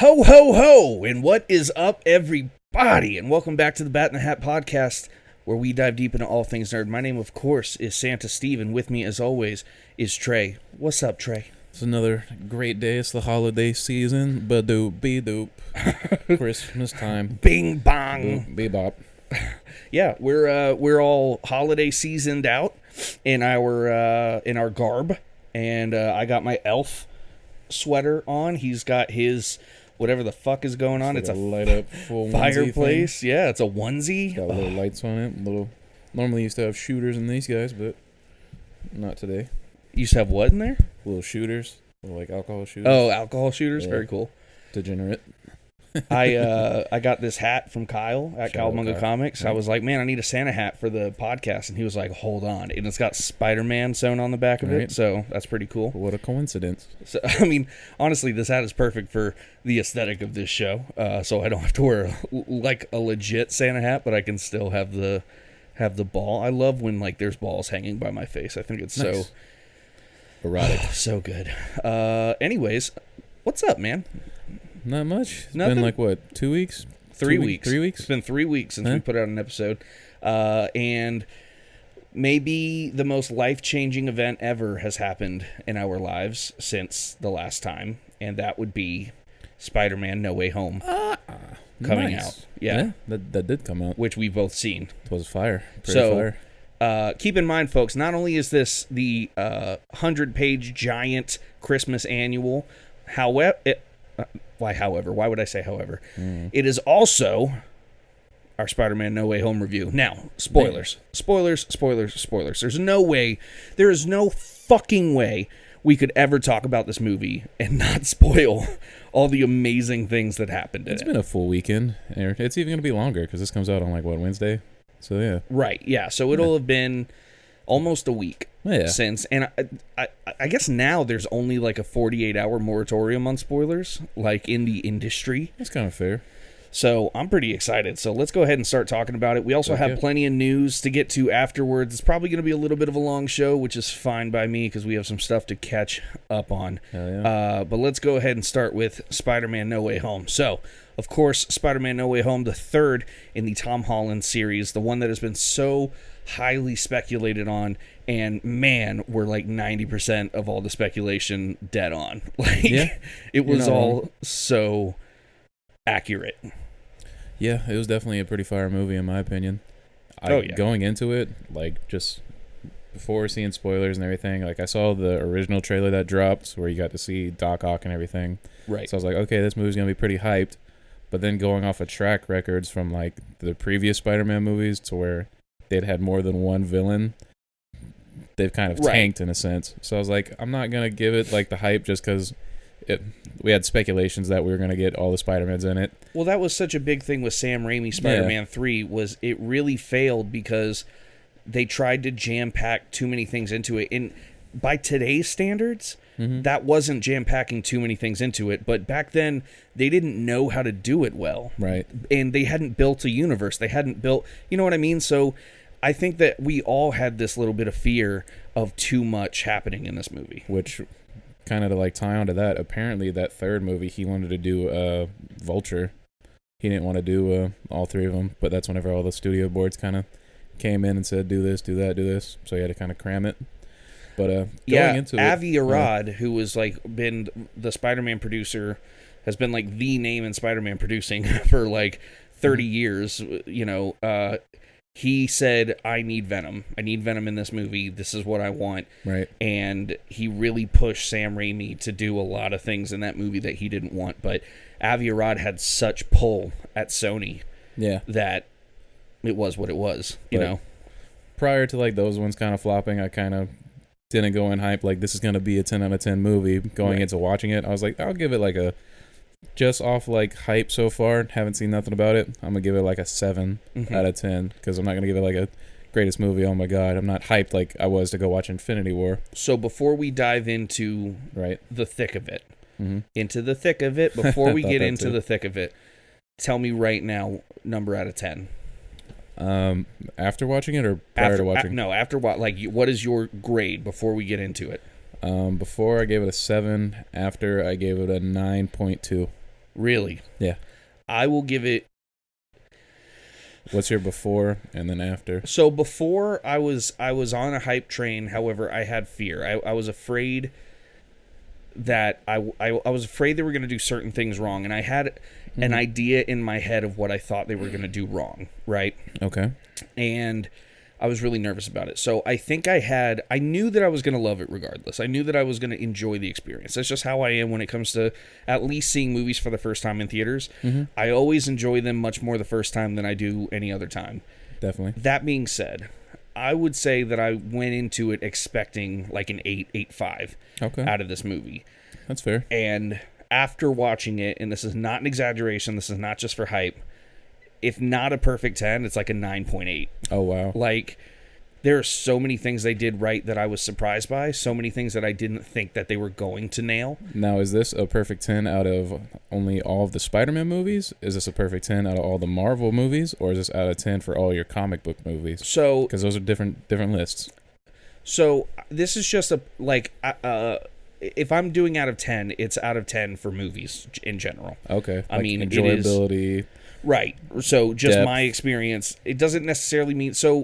Ho, ho, ho! And what is up, everybody? And welcome back to the Bat in the Hat podcast, where we dive deep into all things nerd. My name, of course, is Santa Steve, and with me, as always, is Trey. What's up, Trey? It's another great day. It's the holiday season. Ba-doop, be-doop. Christmas time. Bing, bong. Boop, bebop. Yeah, we're all holiday seasoned out in our garb, and I got my elf sweater on. He's got his whatever the fuck is going on. It's a light up full fireplace. Yeah, it's a onesie. Got little lights on it. Normally used to have shooters in these guys, but not today. You used to have what in there? Little shooters, like alcohol shooters. Oh, alcohol shooters. Yeah. Very cool. Degenerate. I got this hat from Kyle at Shout out Cowabunga Kyle. Comics. I was like, man, I need a Santa hat for the podcast, and he was like, hold on, and it's got Spiderman sewn on the back of it, so that's pretty cool. What a coincidence. So I mean, honestly, this hat is perfect for the aesthetic of this show. So I don't have to wear like a legit Santa hat, but I can still have the ball. I love when like there's balls hanging by my face. I think it's Nice. Erotic. so good. Anyways, what's up, man? Not much. It's Nothing? been like, what, 2 weeks? 3 weeks. 3 weeks? It's been 3 weeks since Huh? we put out an episode. And maybe the most life-changing event ever has happened in our lives since the last time, and that would be Spider-Man No Way Home coming Nice. out. Yeah. That did come out. Which we've both seen. It was fire. Pretty So, fire. Keep in mind, folks, not only is this the 100-page giant Christmas annual, however... Why would I say however? It is also our Spider-Man No Way Home review. Now, spoilers. Spoilers. There is no fucking way we could ever talk about this movie and not spoil all the amazing things that happened in it. It's been a full weekend. It's even going to be longer because this comes out on like, what, Wednesday? So, yeah. Right, yeah. So it'll have been almost a week since. And I guess now there's only like a 48-hour moratorium on spoilers, like in the industry. That's kind of fair. So I'm pretty excited. So let's go ahead and start talking about it. We also have plenty of news to get to afterwards. It's probably going to be a little bit of a long show, which is fine by me because we have some stuff to catch up on. Hell yeah. But let's go ahead and start with Spider-Man No Way Home. So, of course, Spider-Man No Way Home, the third in the Tom Holland series, the one that has been so highly speculated on, and man, we're like 90% of all the speculation dead on. Like, it was all so accurate. Yeah, it was definitely a pretty fire movie in my opinion. Going into it, like just before seeing spoilers and everything, like I saw the original trailer that dropped where you got to see Doc Ock and everything. Right. So I was like, okay, this movie's going to be pretty hyped. But then going off of track records from like the previous Spider-Man movies to where they'd had more than one villain, they've kind of tanked in a sense. So I was like, I'm not going to give it like the hype just because we had speculations that we were going to get all the Spider-Mans in it. Well, that was such a big thing with Sam Raimi Spider-Man 3 was it really failed because they tried to jam-pack too many things into it. And by today's standards, that wasn't jam-packing too many things into it. But back then, they didn't know how to do it well. Right. And they hadn't built a universe. They hadn't built... You know what I mean? So I think that we all had this little bit of fear of too much happening in this movie. Which... kind of to like tie onto that, apparently that third movie he wanted to do Vulture. He didn't want to do all three of them, but that's whenever all the studio boards kind of came in and said do this, do that, do this, so he had to kind of cram it. But going into Avi Arad, who was like been the Spider-Man producer, has been like the name in Spider-Man producing for like 30 years, you know. He said, I need Venom. I need Venom in this movie. This is what I want. Right. And he really pushed Sam Raimi to do a lot of things in that movie that he didn't want. But Avi Arad had such pull at Sony that it was what it was, you know? Prior to like those ones kind of flopping, I kind of didn't go in hype like this is going to be a 10 out of 10 movie. Going into watching it, I was like, I'll give it like a... Just off like hype so far, haven't seen nothing about it. I'm gonna give it like a 7 out of 10 because I'm not gonna give it like a greatest movie. Oh my god, I'm not hyped like I was to go watch Infinity War. So before we dive into the thick of it, before we get into the thick of it, tell me right now, number out of 10. After watching it or prior to watching? After what? Like, what is your grade before we get into it? Before I gave it a 7. After I gave it a 9.2. Really? Yeah. I will give it. What's your before and then after? So before I was on a hype train. However, I had fear. I was afraid that I was afraid they were going to do certain things wrong, and I had an idea in my head of what I thought they were going to do wrong, right? Okay. And I was really nervous about it. So I think I knew that I was going to love it regardless. I knew that I was going to enjoy the experience. That's just how I am when it comes to at least seeing movies for the first time in theaters. I always enjoy them much more the first time than I do any other time. Definitely. That being said, I would say that I went into it expecting like an 8.5 out of this movie. That's fair. And after watching it, and this is not an exaggeration, this is not just for hype, if not a perfect 10, it's like a 9.8. Oh, wow. Like, there are so many things they did right that I was surprised by, so many things that I didn't think that they were going to nail. Now, is this a perfect 10 out of only all of the Spider-Man movies? Is this a perfect 10 out of all the Marvel movies? Or is this out of 10 for all your comic book movies? So, because those are different lists. So, this is just if I'm doing out of 10, it's out of 10 for movies in general. Okay. I mean, enjoyability. It is, right. So just depth. my experience, it doesn't necessarily mean so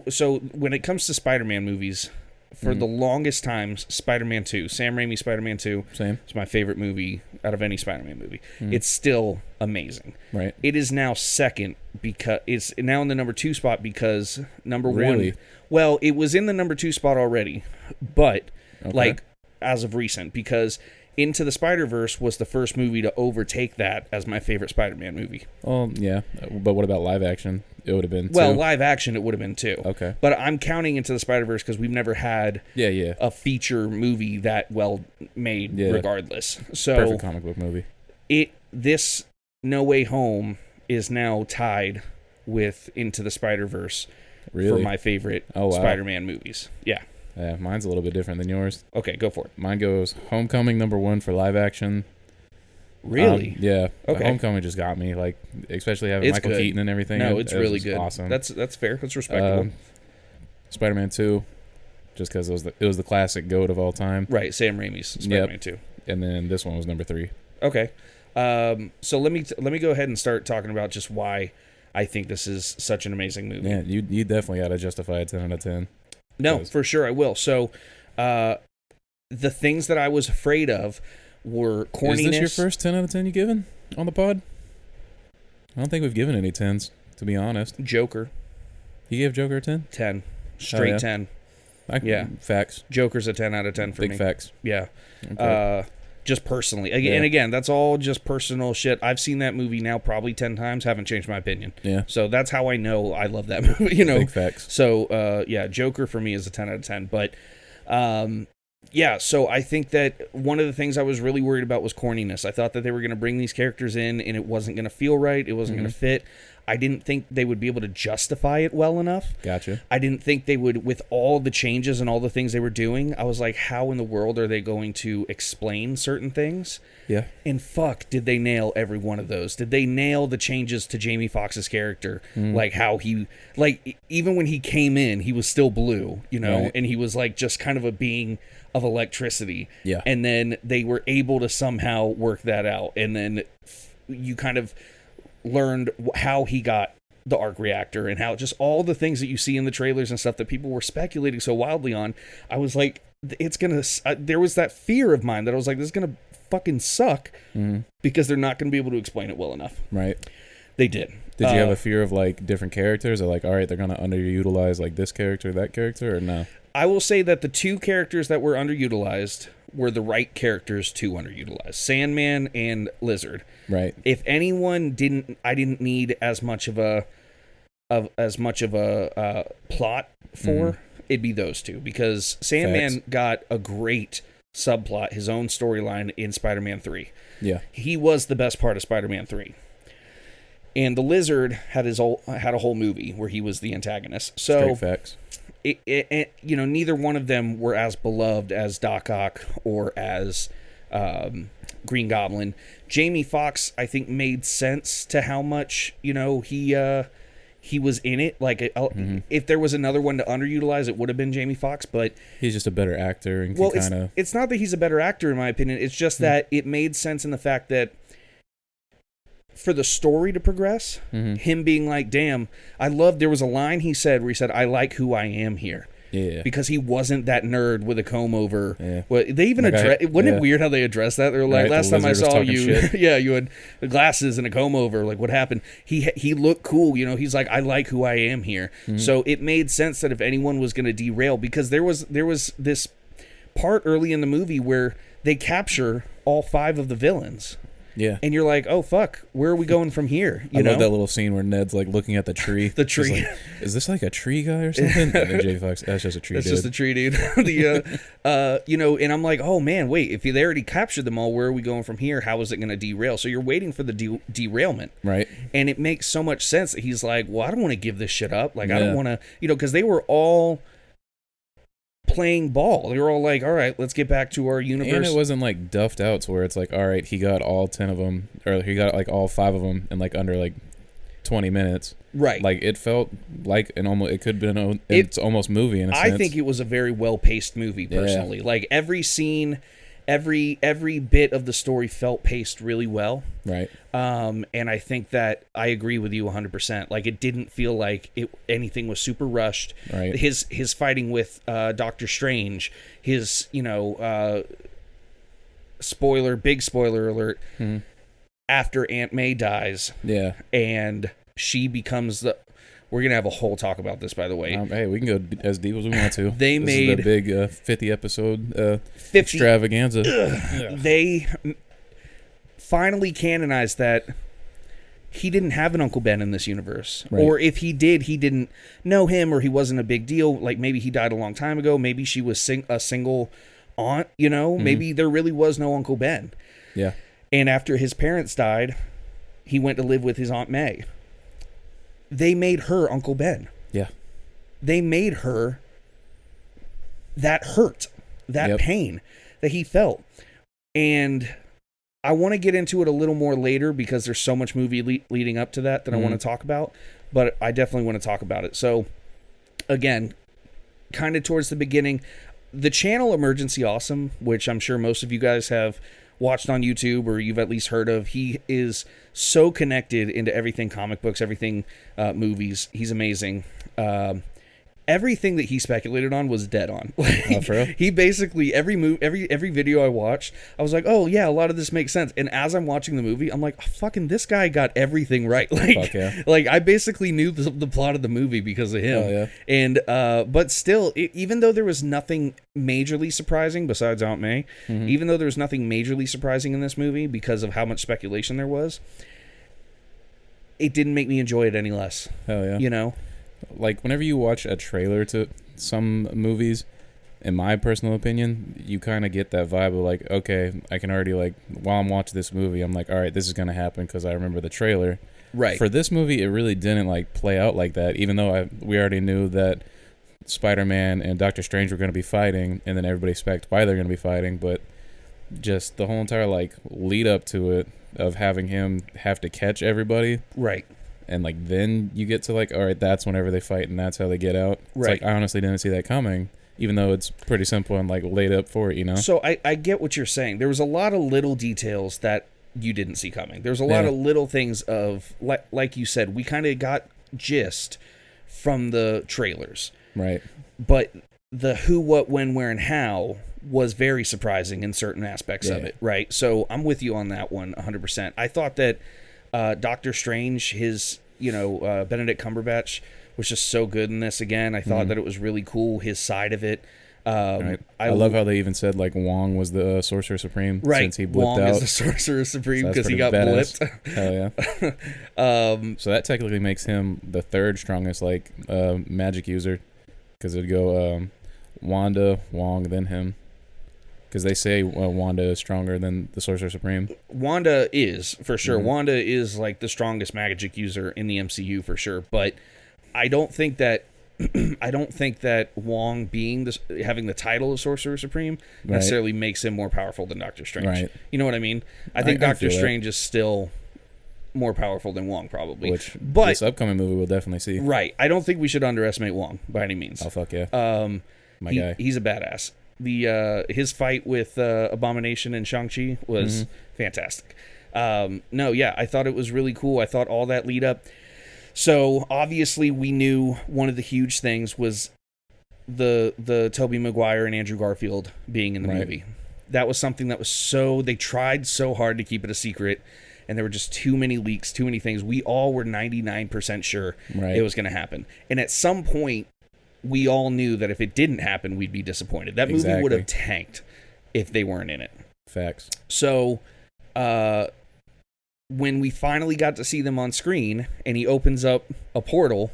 when it comes to Spider-Man movies, for the longest times, Spider-Man 2, Sam Raimi Spider-Man 2, Same. It's my favorite movie out of any Spider-Man movie. It's still amazing. Right. It is now second because it's now in the number 2 spot because number Really? 1. Well, it was in the number 2 spot already, but like as of recent, because Into the Spider-Verse was the first movie to overtake that as my favorite Spider-Man movie. Well, yeah. But what about live action? It would have been 2. Well, live action, it would have been 2. Okay. But I'm counting Into the Spider-Verse because we've never had a feature movie that well made regardless. So perfect comic book movie. This No Way Home is now tied with Into the Spider-Verse for my favorite Spider-Man movies. Yeah. Yeah, mine's a little bit different than yours. Okay, go for it. Mine goes Homecoming number 1 for live action. Really? Yeah. Okay. Homecoming just got me, like, especially having Michael Keaton and everything. No, it's really good. Awesome. That's fair. That's respectable. Spider-Man 2, just because it was the classic GOAT of all time. Right, Sam Raimi's Spider-Man 2. And then this one was number 3. Okay. So let me go ahead and start talking about just why I think this is such an amazing movie. Yeah, you definitely got to justify a 10 out of 10. No, for sure I will. So, the things that I was afraid of were corniness. Is this your first 10 out of 10 you given on the pod? I don't think we've given any 10s, to be honest. Joker. You gave Joker a 10? 10. Straight 10. Facts. Joker's a 10 out of 10 for me. Big facts. Yeah. Okay. Just personally. And again, that's all just personal shit. I've seen that movie now probably 10 times. Haven't changed my opinion. Yeah. So that's how I know I love that movie, you know. Big facts. So, Joker for me is a 10 out of 10. But, so I think that one of the things I was really worried about was corniness. I thought that they were going to bring these characters in and it wasn't going to feel right. It wasn't going to fit. I didn't think they would be able to justify it well enough. Gotcha. I didn't think they would, with all the changes and all the things they were doing. I was like, how in the world are they going to explain certain things? Yeah. And fuck, did they nail every one of those? Did they nail the changes to Jamie Foxx's character? Like how he, like, even when he came in, he was still blue, you know, right. And he was like just kind of a being of electricity. Yeah. And then they were able to somehow work that out. And then you kind of learned how he got the arc reactor and how just all the things that you see in the trailers and stuff that people were speculating so wildly on. I was like, it's gonna there was that fear of mine that I was like, this is gonna fucking suck because they're not gonna be able to explain it well enough. Right. They did. Did you have a fear of like different characters, or like, all right, they're gonna underutilize like this character, that character, or no? I will say that the two characters that were underutilized were the right characters to underutilize: Sandman and Lizard. Right. If anyone I didn't need as much of a plot for, it'd be those two, because Sandman got a great subplot, his own storyline in Spider-Man 3. Yeah. He was the best part of Spider-Man 3. And the Lizard had a whole movie where he was the antagonist. So straight facts. Neither one of them were as beloved as Doc Ock or as Green Goblin. Jamie Foxx, I think, made sense to how much, he was in it. Like, if there was another one to underutilize, it would have been Jamie Foxx, but he's just a better actor and it's not that he's a better actor, in my opinion. It's just that it made sense in the fact that for the story to progress, him being like, damn, there was a line he said where he said, I like who I am here. Yeah. Because he wasn't that nerd with a comb over. Yeah. Well, they even wasn't it weird how they addressed that? They were like, right, last time I saw you, shit. you had glasses and a comb over. Like, what happened? He looked cool, you know. He's like, I like who I am here. So it made sense that if anyone was going to derail, because there was this part early in the movie where they capture all 5 of the villains. Yeah. And you're like, oh, fuck, where are we going from here? I love that little scene where Ned's like looking at the tree. The tree. Like, is this like a tree guy or something? And then J. Fox, that's just a tree dude. That's just a tree dude. And I'm like, oh, man, wait, if they already captured them all, where are we going from here? How is it going to derail? So you're waiting for the derailment. Right. And it makes so much sense that he's like, well, I don't want to give this shit up. Like, I don't want to, because they were all playing ball. They were all like, all right, let's get back to our universe. And it wasn't like duffed out to where it's like, all right, he got all 10 of them, or he got like all 5 of them in like under like 20 minutes. Right. Like it felt like it could have been it's almost movie in a sense. I think it was a very well-paced movie personally. Like every scene, every bit of the story felt paced really well. Right. And I think that I agree with you 100%. Like it didn't feel like anything was super rushed. Right. His fighting with Doctor Strange, his big spoiler alert. After Aunt May dies. Yeah. And she becomes we're going to have a whole talk about this, by the way. Hey, we can go as deep as we want to. This made is the big 50 episode 50 extravaganza. They finally canonized that he didn't have an Uncle Ben in this universe. Right. Or if he did, he didn't know him, or he wasn't a big deal. Like maybe he died a long time ago. Maybe she was a single aunt, Maybe there really was no Uncle Ben. Yeah. And after his parents died, he went to live with his Aunt May. They made her Uncle Ben. Yeah. They made her that hurt, that pain that he felt. And I want to get into it a little more later because there's so much movie leading up to that I want to talk about. But I definitely want to talk about it. So, again, kind of towards the beginning, the channel Emergency Awesome, which I'm sure most of you guys have watched on YouTube or you've at least heard of, he is so connected into everything comic books, everything movies. He's amazing. Everything that he speculated on was dead on. Oh, for real? He basically every video I watched, I was like, oh yeah, a lot of this makes sense. And as I'm watching the movie, I'm like, oh, fucking this guy got everything right. Like, like I basically knew the plot of the movie because of him. Oh, yeah. And but still, even though there was nothing majorly surprising besides Aunt May, even though there was nothing majorly surprising in this movie because of how much speculation there was, it didn't make me enjoy it any less. Hell yeah. Like, whenever you watch a trailer to some movies, in my personal opinion, you kind of get that vibe of, like, okay, I can already, like, while I'm watching this movie, I'm like, all right, this is going to happen because I remember the trailer. Right. For this movie, it really didn't, like, play out like that, even though we already knew that Spider-Man and Doctor Strange were going to be fighting, and then everybody expected why they're going to be fighting, but just the whole entire, like, lead up to it of having him have to catch everybody. Right. And, like, then you get to, like, all right, that's whenever they fight, and that's how they get out. It's right. Like, I honestly didn't see that coming, even though it's pretty simple and, like, laid up for it, So I get what you're saying. There was a lot of little details that you didn't see coming. There's a lot of little things of, like you said, we kind of got gist from the trailers. Right. But the who, what, when, where, and how was very surprising in certain aspects of it, right? So I'm with you on that one 100%. I thought that Doctor Strange, his, Benedict Cumberbatch was just so good in this again. I thought that it was really cool, his side of it. Right. I love how they even said, like, Wong was the Sorcerer Supreme since he blipped Wong out. is the Sorcerer Supreme because he got badass. blipped. Hell yeah. So that technically makes him the third strongest, like, magic user because it'd go Wanda, Wong, then him. Because they say Wanda is stronger than the Sorcerer Supreme. Wanda is, for sure. Wanda is, like, the strongest magic user in the MCU, for sure. But I don't think that Wong being having the title of Sorcerer Supreme necessarily makes him more powerful than Doctor Strange. Right. You know what I mean? I think Doctor Strange is still more powerful than Wong, probably. But this upcoming movie we'll definitely see. Right. I don't think we should underestimate Wong by any means. Oh, fuck yeah. My guy. He's a badass. His fight with Abomination and Shang-Chi was fantastic. No, yeah, I thought it was really cool. I thought all that lead up. So obviously we knew one of the huge things was the Tobey Maguire and Andrew Garfield being in the movie. That was something that was they tried so hard to keep it a secret, and there were just too many leaks, too many things. We all were 99% sure it was going to happen. And at some point, we all knew that if it didn't happen, we'd be disappointed. That movie would have tanked if they weren't in it. Facts. So, when we finally got to see them on screen, and he opens up a portal.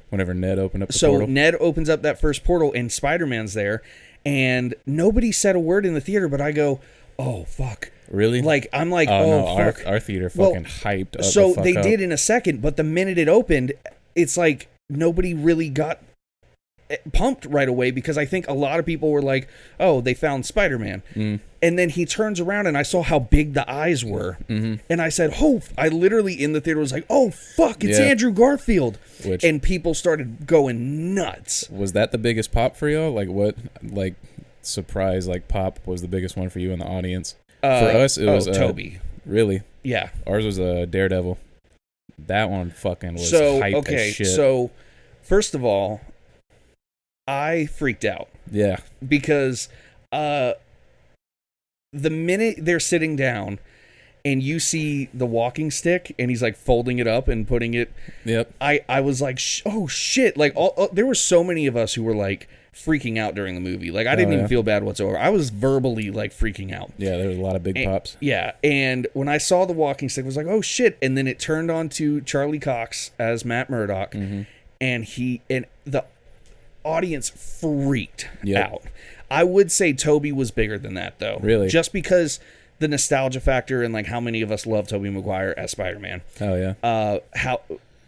Whenever Ned opened up the portal. So Ned opens up that first portal, and Spider-Man's there, and nobody said a word in the theater, but I go, oh, fuck. Really? Like, I'm like, fuck. Our theater fucking hyped up. So they did in a second, but the minute it opened, it's like nobody really got pumped right away, because I think a lot of people were like, oh, they found Spider-Man. And then he turns around and I saw how big the eyes were. And I said, oh, I literally in the theater was like, oh, fuck, it's Andrew Garfield. And people started going nuts. Was that the biggest pop for y'all? Like, what, like, surprise, like, pop was the biggest one for you in the audience? For us, it was Toby. Really? Yeah. Ours was Daredevil. That one fucking was hype as shit. So, first of all, I freaked out. Yeah. Because the minute they're sitting down and you see the walking stick and he's like folding it up and putting it. Yep. I was like, oh shit. Like there were so many of us who were like freaking out during the movie. Like I didn't even feel bad whatsoever. I was verbally like freaking out. Yeah, there was a lot of big pops. Yeah. And when I saw the walking stick, I was like, oh shit. And then it turned on to Charlie Cox as Matt Murdock. And the audience freaked out. I would say Toby was bigger than that, though. Really? Just because the nostalgia factor and like how many of us love Tobey Maguire as Spider-Man. Oh yeah.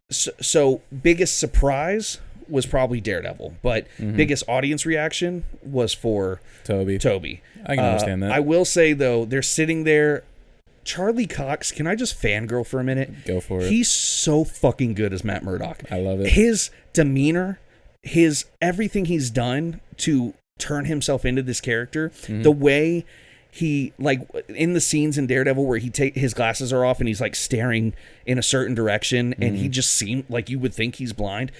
So biggest surprise was probably Daredevil, but biggest audience reaction was for Toby. I can understand that. I will say though, they're sitting there. Charlie Cox, can I just fangirl for a minute? Go for it. He's so fucking good as Matt Murdock. I love it. His demeanor, his everything he's done to turn himself into this character, the way he, like in the scenes in Daredevil where his glasses are off and he's like staring in a certain direction and he just seemed like you would think he's blind.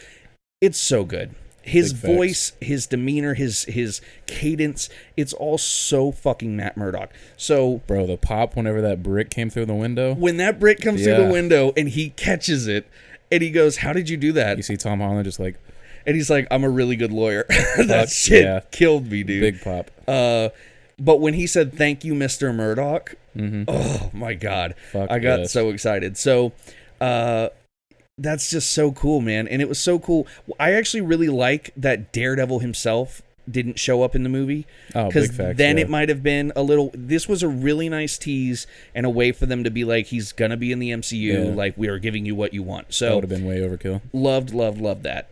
It's so good. His voice, his demeanor, his cadence, it's all so fucking Matt Murdock. So, bro, the pop whenever that brick came through the window. When that brick comes through the window and he catches it and he goes, how did you do that? You see Tom Holland just like, and he's like, I'm a really good lawyer. That shit killed me, dude. Big pop. But when he said, thank you, Mr. Murdoch, oh my God. I got so excited. So, that's just so cool, man. And it was so cool. I actually really like that Daredevil himself didn't show up in the movie. Oh, big facts. Then it might have been a little... This was a really nice tease and a way for them to be like, he's going to be in the MCU. Yeah. Like, we are giving you what you want. So that would have been way overkill. Loved that.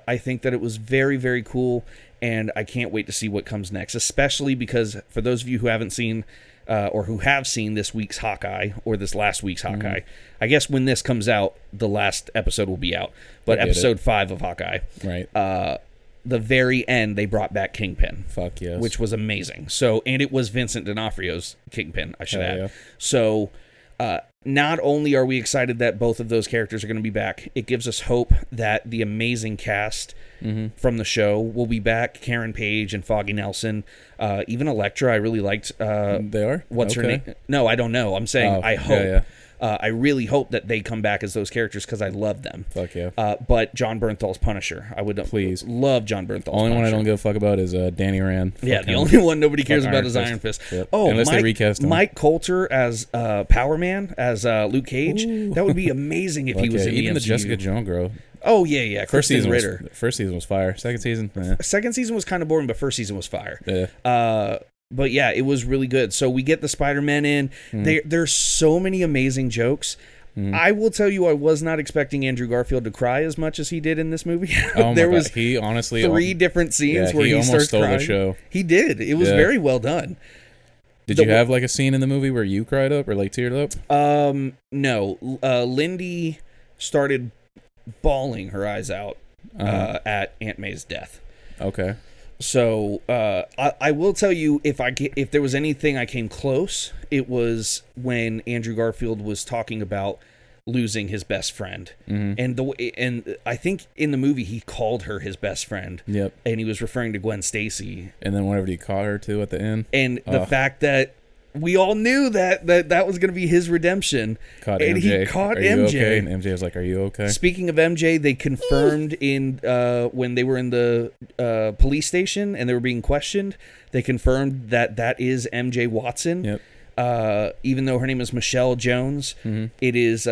I think that it was very, very cool. And I can't wait to see what comes next. Especially because for those of you who haven't seen... or who have seen this week's Hawkeye or this last week's Hawkeye. I guess when this comes out, the last episode will be out. But episode 5 of Hawkeye. Right. The very end, they brought back Kingpin. Fuck yes. Which was amazing. So, and it was Vincent D'Onofrio's Kingpin, I should add. Yeah. So, not only are we excited that both of those characters are going to be back, it gives us hope that the amazing cast from the show will be back. Karen Page and Foggy Nelson, even Elektra. I really liked. They are. What's her name? No, I don't know. I'm saying I hope. Yeah. I really hope that they come back as those characters because I love them. Fuck yeah. But John Bernthal's Punisher, I would love John Bernthal's only Punisher. one I don't give a fuck about is Danny Rand. Yeah, the only one nobody cares about is Iron Fist. Yep. Oh, unless they recast him. Mike Coulter as Power Man, as Luke Cage. Ooh. That would be amazing if he was in the even MCU. the Jessica Jones girl. Oh yeah. First season was fire. Second season was kind of boring, but first season was fire. Yeah. But yeah, it was really good. So we get the Spider-Man in. There's so many amazing jokes. I will tell you, I was not expecting Andrew Garfield to cry as much as he did in this movie. There was he honestly 3 different scenes where he starts stole crying. The show. He did. It was very well done. Did you have like a scene in the movie where you cried up or like teared up? No. Lindy started bawling her eyes out at Aunt May's death. Okay. So I will tell you, if there was anything I came close, it was when Andrew Garfield was talking about losing his best friend, and I think in the movie he called her his best friend. Yep. And he was referring to Gwen Stacy. And then whenever he caught her too at the end, and the fact that we all knew that was going to be his redemption. Caught and MJ. He caught Are you MJ. okay? And MJ was like, "Are you okay?" Speaking of MJ, they confirmed in when they were in the police station and they were being questioned, they confirmed that is MJ Watson. Yep. Even though her name is Michelle Jones, it is.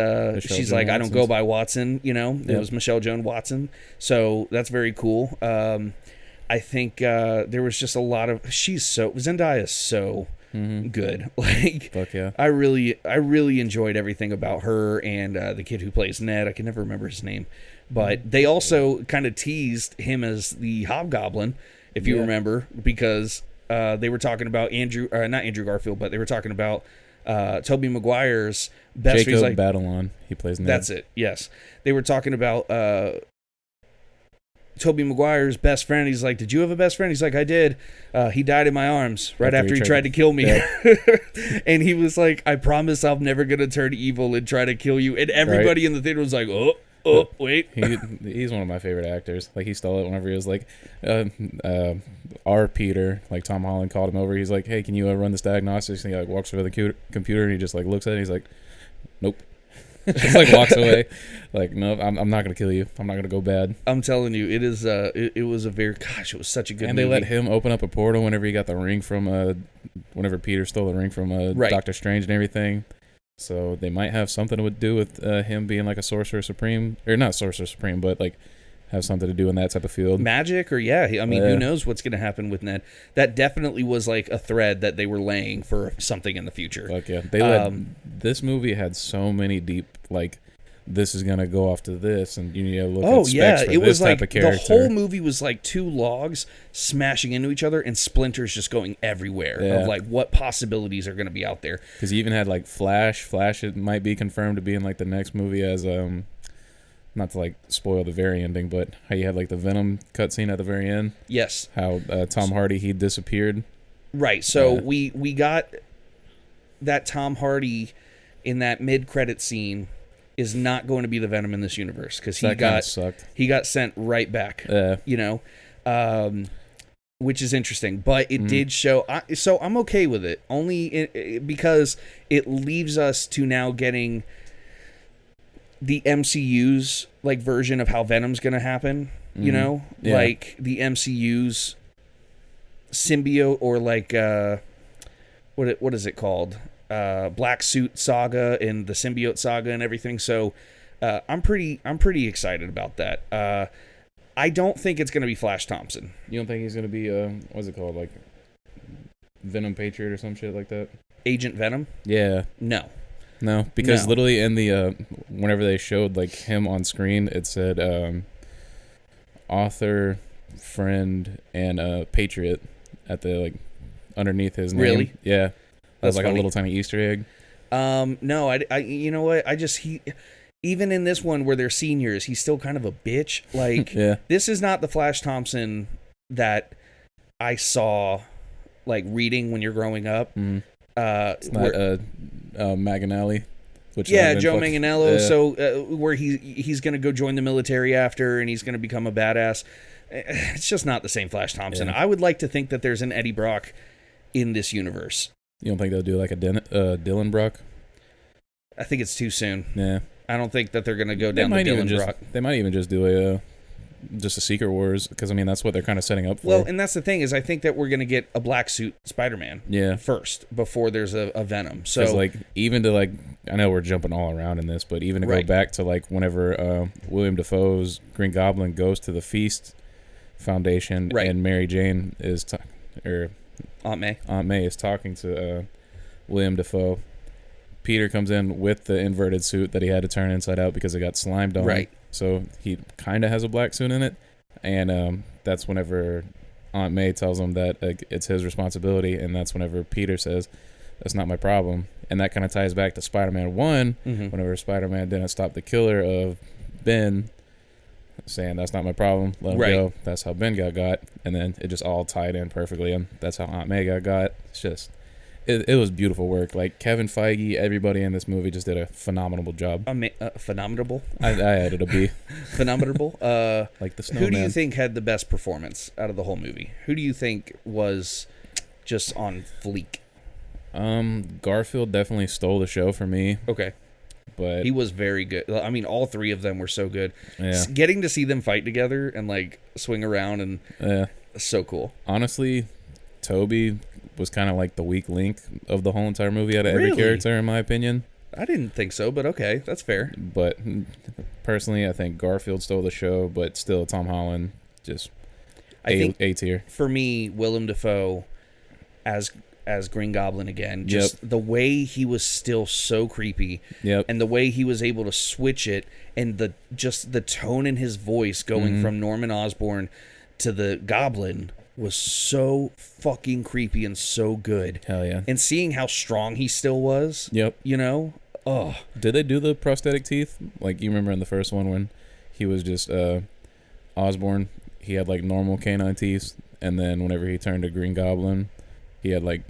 She's like, I don't go by Watson. It was Michelle Joan Watson. So that's very cool. I think there was just a lot of. Zendaya is so good. Like, fuck yeah. I really enjoyed everything about her and the kid who plays Ned. I can never remember his name, but they also kind of teased him as the Hobgoblin, if you remember, because. They were talking about not Andrew Garfield, but they were talking about Tobey Maguire's best friend. Jacob Batalon. He plays Ned. That's it. Yes, they were talking about Tobey Maguire's best friend. He's like, "Did you have a best friend?" He's like, "I did. He died in my arms right after he tried to kill me." Yeah. And he was like, "I promise I'm never gonna turn evil and try to kill you." And everybody in the theater was like, "Oh, wait." He's one of my favorite actors. Like, he stole it whenever he was like, our Peter, like Tom Holland called him over. He's like, "Hey, can you run this diagnostics?" And he like walks over the computer and he just like looks at it. He's like, "Nope." Just like walks away. Like, "No, I'm not gonna kill you. I'm not gonna go bad." I'm telling you, it is. It was a very it was such a good. And movie. they let him open up a portal whenever he got the ring from whenever Peter stole the ring from Doctor Strange and everything. So they might have something to do with him being like a Sorcerer Supreme, or not Sorcerer Supreme, but like have something to do in that type of field. Magic, or who knows what's going to happen with Ned. That definitely was like a thread that they were laying for something in the future. Like, yeah, this movie had so many deep, like, this is going to go off to this, and you need to look at specs for it this was type like of character. The whole movie was like two logs smashing into each other and splinters just going everywhere of like what possibilities are going to be out there. Because you even had like Flash. It might be confirmed to be in like the next movie as not to like spoil the very ending, but how you had like the Venom cutscene at the very end. Yes. How Tom Hardy, he disappeared. Right. So we got that Tom Hardy in that mid-credit scene is not going to be the Venom in this universe, because he got sent right back. Which is interesting, but it did show. So I'm okay with it, only because it leaves us to now getting the MCU's like version of how Venom's going to happen. Like the MCU's symbiote, or like what is it called? Black Suit Saga and the symbiote saga and everything. So I'm pretty excited about that. I don't think it's going to be Flash Thompson. You don't think he's going to be what's it called, like Venom Patriot or some shit like that? Agent Venom? Yeah. No, because literally in the whenever they showed like him on screen, it said author, friend, and Patriot at the like underneath his name. Really? Yeah. That was like funny. A little tiny Easter egg. No, I you know what? Even in this one where they're seniors, he's still kind of a bitch. Like, This is not the Flash Thompson that I saw like reading when you're growing up. It's not Manganiello. Joe Manganiello. Yeah. So where he's going to go join the military after, and he's going to become a badass. It's just not the same Flash Thompson. I would like to think that there's an Eddie Brock in this universe. You don't think they'll do like a Dylan Brock? I think it's too soon. Yeah. I don't think that they're going to go down the Dylan Brock. They might even just do a Secret Wars, because I mean that's what they're kind of setting up for. Well, and that's the thing, is I think that we're going to get a black suit Spider-Man first before there's a Venom. So like, even to like, I know we're jumping all around in this, but even to go back to like whenever William Dafoe's Green Goblin goes to the Feast Foundation, and Mary Jane is Aunt May is talking to William Dafoe. Peter comes in with the inverted suit that he had to turn inside out because it got slimed on. Right. So he kind of has a black suit in it. And that's whenever Aunt May tells him that it's his responsibility. And that's whenever Peter says, "That's not my problem." And that kind of ties back to Spider-Man 1, whenever Spider-Man didn't stop the killer of Ben. saying that's not my problem, let him Right. go. That's how Ben got, and then it just all tied in perfectly, and that's how Aunt May got. It's just, it was beautiful work. Like Kevin Feige, everybody in this movie just did a phenomenal job. Phenomenal. I added a B. Phenomenal. Like the snowman. Who do you think had the best performance out of the whole movie? Who do you think was just on fleek? Garfield definitely stole the show for me. Okay. But he was very good. I mean, all three of them were so good. Yeah. Getting to see them fight together and like swing around and so cool. Honestly, Toby was kind of like the weak link of the whole entire movie out of every character, in my opinion. I didn't think so, but okay, that's fair. But personally, I think Garfield stole the show, but still Tom Holland just A tier. For me, Willem Dafoe as Green Goblin again, just the way he was still so creepy, and the way he was able to switch it, and the tone in his voice going from Norman Osborn to the Goblin was so fucking creepy and so good. Hell yeah. And seeing how strong he still was, you know, Did they do the prosthetic teeth? Like, you remember in the first one when he was just Osborn, he had like normal canine teeth, and then whenever he turned to Green Goblin, he had like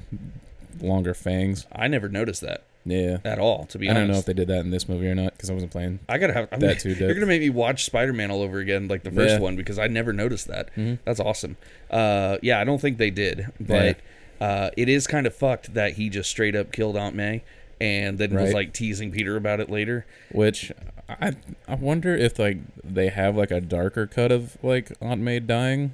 longer fangs. I never noticed that. Yeah. At all, to be honest. I don't know if they did that in this movie or not, because I wasn't playing. I gotta have that too. You're gonna make me watch Spider-Man all over again, like the first one, because I never noticed that. That's awesome. I don't think they did, but it is kind of fucked that he just straight up killed Aunt May, and then was like teasing Peter about it later. Which I wonder if like they have like a darker cut of like Aunt May dying.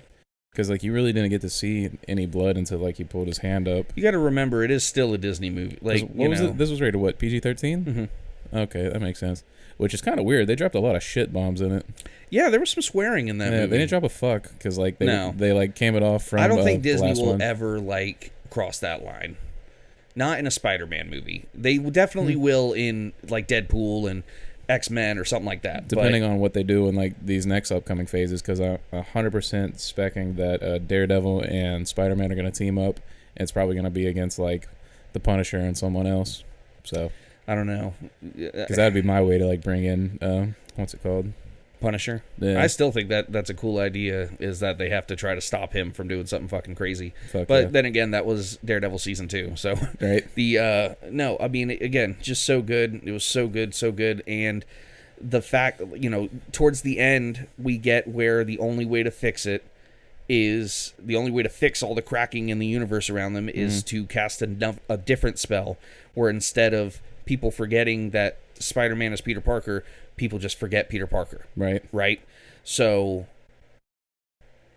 Because, like, you really didn't get to see any blood until, like, he pulled his hand up. You got to remember, it is still a Disney movie. Like, This was rated, what, PG-13? Mm-hmm. Okay, that makes sense. Which is kind of weird. They dropped a lot of shit bombs in it. Yeah, there was some swearing in that movie. They didn't drop a fuck, because, like, they like, came it off from I don't think the Disney last will one. ever, like, cross that line. Not in a Spider-Man movie. They definitely will in, like, Deadpool and X-Men or something like that. Depending on what they do in like these next upcoming phases, because I'm 100% specking that Daredevil and Spider-Man are going to team up, and it's probably going to be against like the Punisher and someone else. So I don't know, because that'd be my way to like bring in what's it called, Punisher. Yeah. I still think that's a cool idea, is that they have to try to stop him from doing something fucking crazy. But then again, that was Daredevil season 2, so right. No, I mean, again, just so good. It was so good, and the fact, you know, towards the end we get where the only way to fix all the cracking in the universe around them is to cast a different spell, where instead of people forgetting that Spider-Man is Peter Parker, people just forget Peter Parker. Right? So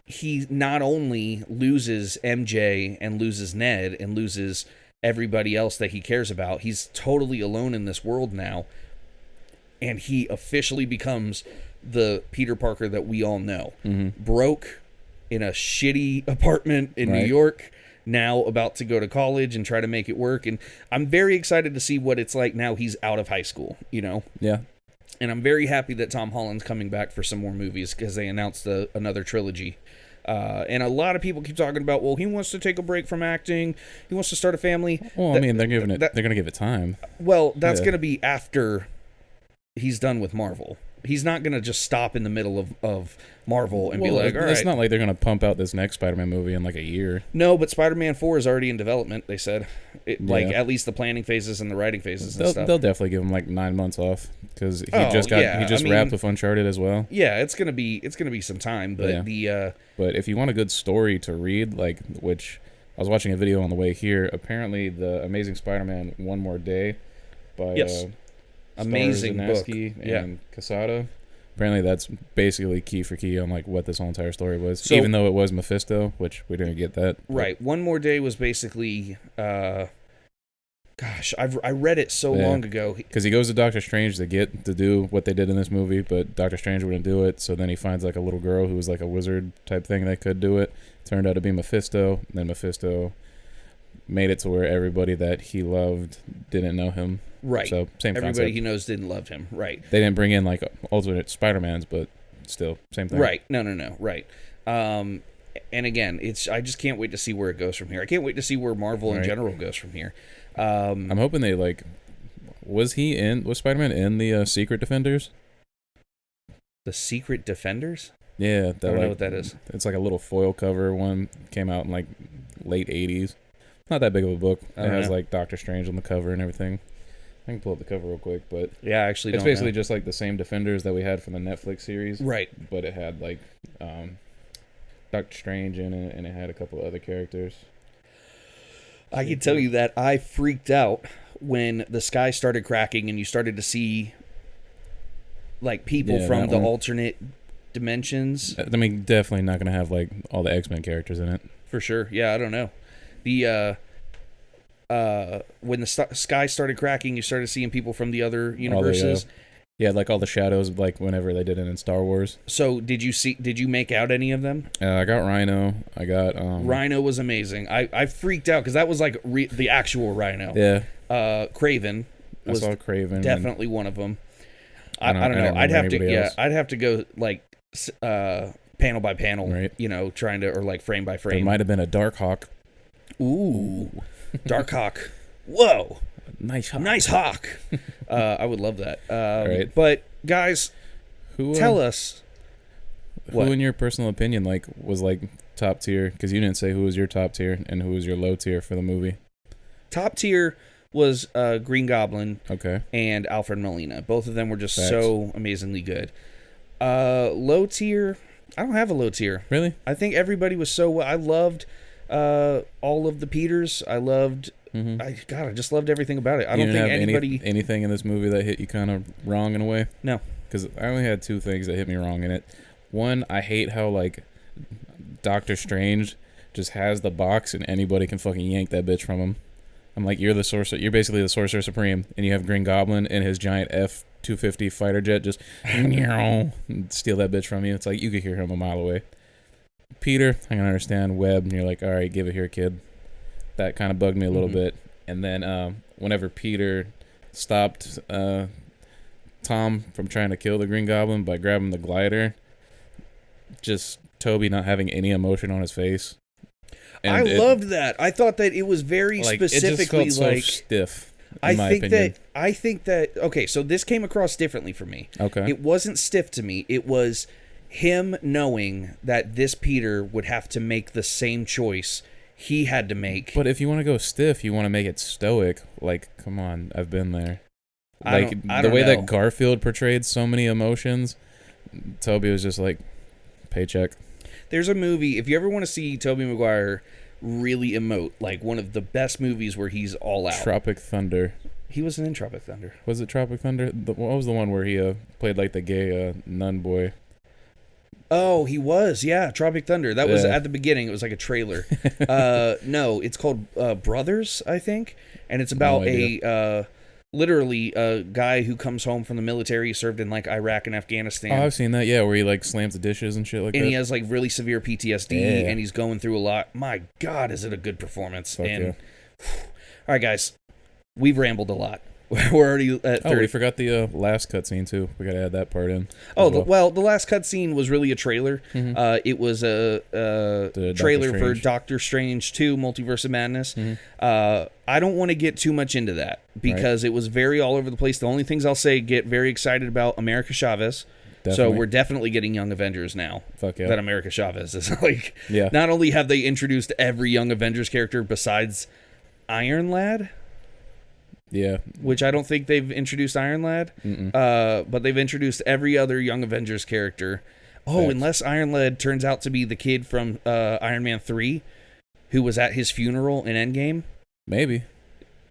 he not only loses MJ and loses Ned and loses everybody else that he cares about, he's totally alone in this world now, and he officially becomes the Peter Parker that we all know. Broke in a shitty apartment in New York, now about to go to college and try to make it work. And I'm very excited to see what it's like now he's out of high school, you know? Yeah. And I'm very happy that Tom Holland's coming back for some more movies, because they announced another trilogy. And a lot of people keep talking about, well, he wants to take a break from acting. He wants to start a family. Well, I mean, they're going to give it time. Well, that's going to be after he's done with Marvel. He's not going to just stop in the middle of Marvel and be like, all right. It's not like they're going to pump out this next Spider-Man movie in like a year. No, but Spider-Man 4 is already in development, they said. Like, at least the planning phases and the writing phases and stuff. They'll definitely give him like 9 months off, because he just wrapped with Uncharted as well. Yeah, it's gonna be some time, but but if you want a good story to read, like, which I was watching a video on the way here, apparently the Amazing Spider-Man One More Day by amazing book and Quesada. Apparently that's basically key for key on like what this whole entire story was. So, even though it was Mephisto, which we didn't get that. Right. One More Day was basically I read it so long ago. Because he goes to Doctor Strange to do what they did in this movie, but Doctor Strange wouldn't do it, so then he finds like a little girl who was like a wizard type thing that could do it. Turned out to be Mephisto, and then Mephisto made it to where everybody that he loved didn't know him. Right. So same Everybody concept. he knows didn't love him. Right. They didn't bring in like alternate Spider-Mans, but still same thing. Right. No. Right. And again, I just can't wait to see where it goes from here. I can't wait to see where Marvel in general goes from here. I'm hoping they like. Was Spider-Man in the Secret Defenders? The Secret Defenders? Yeah, I don't know what that is. It's like a little foil cover one. Came out in like late 80s. Not that big of a book. It has like Doctor Strange on the cover and everything. I can pull up the cover real quick, but yeah, actually, it's basically just like the same Defenders that we had from the Netflix series, right? But it had like Doctor Strange in it, and it had a couple other characters. I can tell you that I freaked out when the sky started cracking and you started to see like people from the alternate dimensions. I mean, definitely not going to have like all the X-Men characters in it. For sure. Yeah, I don't know. The when the sky started cracking, you started seeing people from the other universes. Yeah, like all the shadows, like whenever they did it in Star Wars. So did you make out any of them? I got Rhino. I got Rhino was amazing. I freaked out because that was like the actual Rhino. Yeah. Craven was I saw Craven definitely one of them. I don't know. I'd have to go like panel by panel, right? You know, trying to, or like frame by frame. There might have been a Dark Hawk. Ooh, Dark Hawk. Whoa. Nice hawk. I would love that. Right. But guys, tell us who, in your personal opinion, like was like top tier? Because you didn't say who was your top tier and who was your low tier for the movie. Top tier was Green Goblin. Okay. And Alfred Molina. Both of them were just so amazingly good. Low tier. I don't have a low tier. Really? I think everybody was so. I loved all of the Peters. I loved. I just loved everything about it. I don't think anybody anything in this movie that hit you kind of wrong in a way. No, because I only had two things that hit me wrong in it. One, I hate how like Doctor Strange just has the box and anybody can fucking yank that bitch from him. I'm like, you're the sorcerer. You're basically the Sorcerer Supreme, and you have Green Goblin and his giant F-250 fighter jet just steal that bitch from you. It's like you could hear him a mile away. Peter, I can understand Webb, and you're like, all right, give it here, kid. That kind of bugged me a little bit. And then whenever Peter stopped Tom from trying to kill the Green Goblin by grabbing the glider, just Toby not having any emotion on his face. And I loved that. I thought that it was very specifically it just felt so stiff. I think that okay, so this came across differently for me. Okay. It wasn't stiff to me. It was him knowing that this Peter would have to make the same choice he had to make. But if you want to go stiff, you want to make it stoic. Like, come on, I've been there. Like I don't the way know. that Garfield portrayed so many emotions, Toby was just like, paycheck. There's a movie, if you ever want to see Tobey Maguire really emote, like one of the best movies where he's all out. Tropic Thunder. He wasn't in Tropic Thunder. Was it Tropic Thunder? What was the one where he played like the gay nun boy? Oh, he was. Yeah, Tropic Thunder. That was at the beginning. It was like a trailer. No, it's called Brothers, I think. And it's about literally a guy who comes home from the military, served in like Iraq and Afghanistan. Oh, I've seen that. Yeah, where he like slams the dishes and shit like that. And he has like really severe PTSD and he's going through a lot. My God, is it a good performance. Fuck and yeah. All right, guys, we've rambled a lot. We're already at 30. Oh, we forgot the last cutscene too. We got to add that part in. Oh, the last cutscene was really a trailer. It was a trailer for Doctor Strange 2, Multiverse of Madness. I don't want to get too much into that because it was very all over the place. The only things I'll say, get very excited about America Chavez. Definitely. So we're definitely getting Young Avengers now. Fuck yeah. That America Chavez is like, not only have they introduced every Young Avengers character besides Iron Lad. Yeah. Which I don't think they've introduced Iron Lad. But they've introduced every other Young Avengers character. Oh, unless Iron Lad turns out to be the kid from Iron Man 3 who was at his funeral in Endgame. Maybe.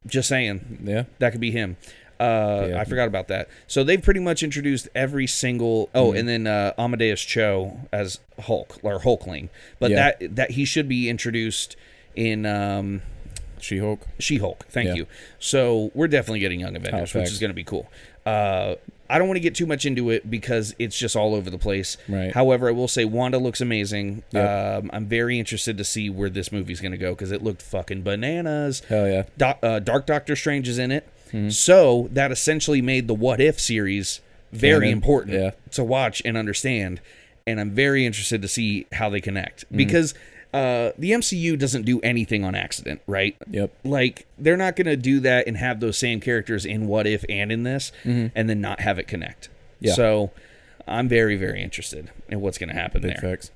Just saying. Yeah. That could be him. I forgot about that. So they've pretty much introduced every single... Oh, and then Amadeus Cho as Hulk, or Hulkling. But that he should be introduced in... She-Hulk, thank you. So we're definitely getting Young Avengers, which is going to be cool. I don't want to get too much into it because it's just all over the place. Right. However, I will say Wanda looks amazing. I'm very interested to see where this movie's going to go because it looked fucking bananas. Hell yeah. Dark Doctor Strange is in it. So that essentially made the What If series very important to watch and understand. And I'm very interested to see how they connect because... the MCU doesn't do anything on accident, right? Yep. Like, they're not going to do that and have those same characters in What If and in this, and then not have it connect. Yeah. So, I'm very, very interested in what's going to happen Big there. facts.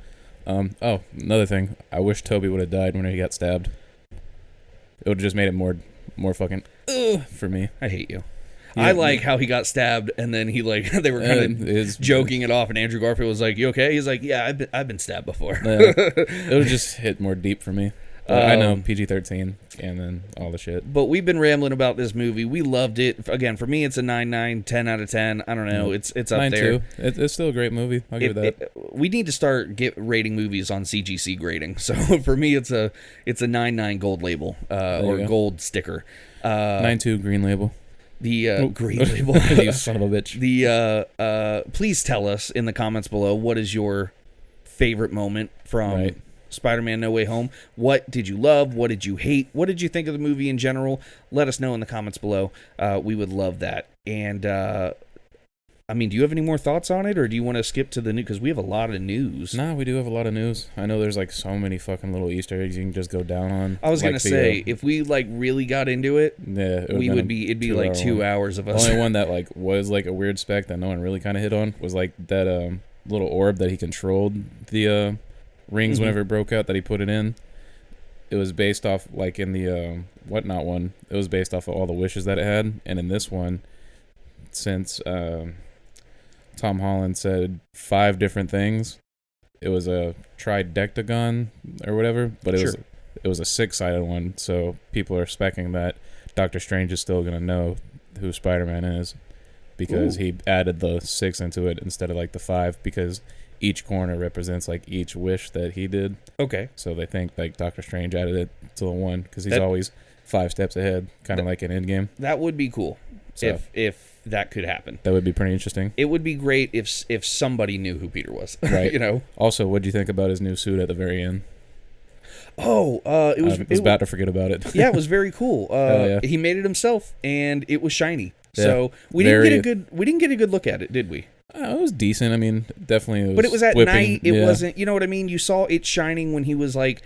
Another thing. I wish Toby would have died when he got stabbed. It would have just made it more fucking for me. I hate you. Yeah, I like how he got stabbed, and then he like they were kind of joking it off, and Andrew Garfield was like, "You okay?" He's like, "Yeah, I've been stabbed before." It would just hit more deep for me. I know PG-13 and then all the shit. But we've been rambling about this movie. We loved it. Again, for me, it's a 9/9, 10 out of 10. I don't know. It's up 9 there. too. It's still a great movie. I'll give it that. We need to start rating movies on CGC grading. So for me, it's a 9/9 gold label or gold sticker. 9/2 green label. The green label. You son of a bitch. Please tell us in the comments below, what is your favorite moment from Spider-Man No Way Home? What did you love? What did you hate? What did you think of the movie in general? Let us know in the comments below. We would love that. And I mean, do you have any more thoughts on it, or do you want to skip to the news? Because we have a lot of news. Nah, we do have a lot of news. I know there's like so many fucking little Easter eggs you can just go down on. I was gonna say, if we like really got into it, it'd be like 2 hours of us. The only one that like was like a weird spec that no one really kind of hit on was like that little orb that he controlled the rings whenever it broke out that he put it in. It was based off like in the whatnot one. It was based off of all the wishes that it had, and in this one, since Tom Holland said 5 different things, it was a tridectagon or whatever, but it was a 6-sided one. So people are specking that Doctor Strange is still gonna know who Spider-Man is because he added the 6 into it instead of like the 5, because each corner represents like each wish that he did. Okay. So they think like Doctor Strange added it to the 1 because he's always 5 steps ahead, kind of like an Endgame. That would be cool. So, if that could happen, that would be pretty interesting. It would be great if somebody knew who Peter was. Right. You know. Also, what do you think about his new suit at the very end? Oh, it was. I was about to forget about it. Yeah, it was very cool. He made it himself, and it was shiny. So we didn't get a good look at it, did we? It was decent. I mean, definitely. But it was at whipping. night. It wasn't. You know what I mean? You saw it shining when he was like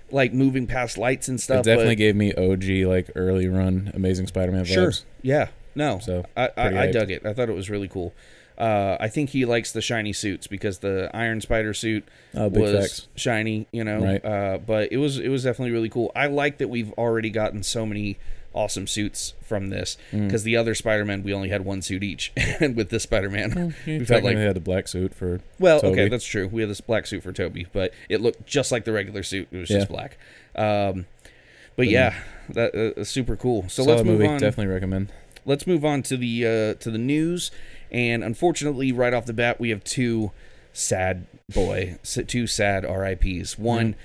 moving past lights and stuff. It definitely gave me OG like early run Amazing Spider-Man vibes. Sure. Yeah. No. So I dug it. I thought it was really cool. I think he likes the shiny suits because the Iron Spider suit was shiny, you know. Right. But it was definitely really cool. I like that we've already gotten so many awesome suits from this, because the other Spider-Man we only had one suit each, and with this Spider-Man we felt like they had the black suit for Toby. Okay, that's true. We had this black suit for Toby, but it looked just like the regular suit. It was just black. But yeah, that super cool. So let's move on. Definitely recommend. Let's move on to the news, and unfortunately, right off the bat, we have two sad RIPS. One,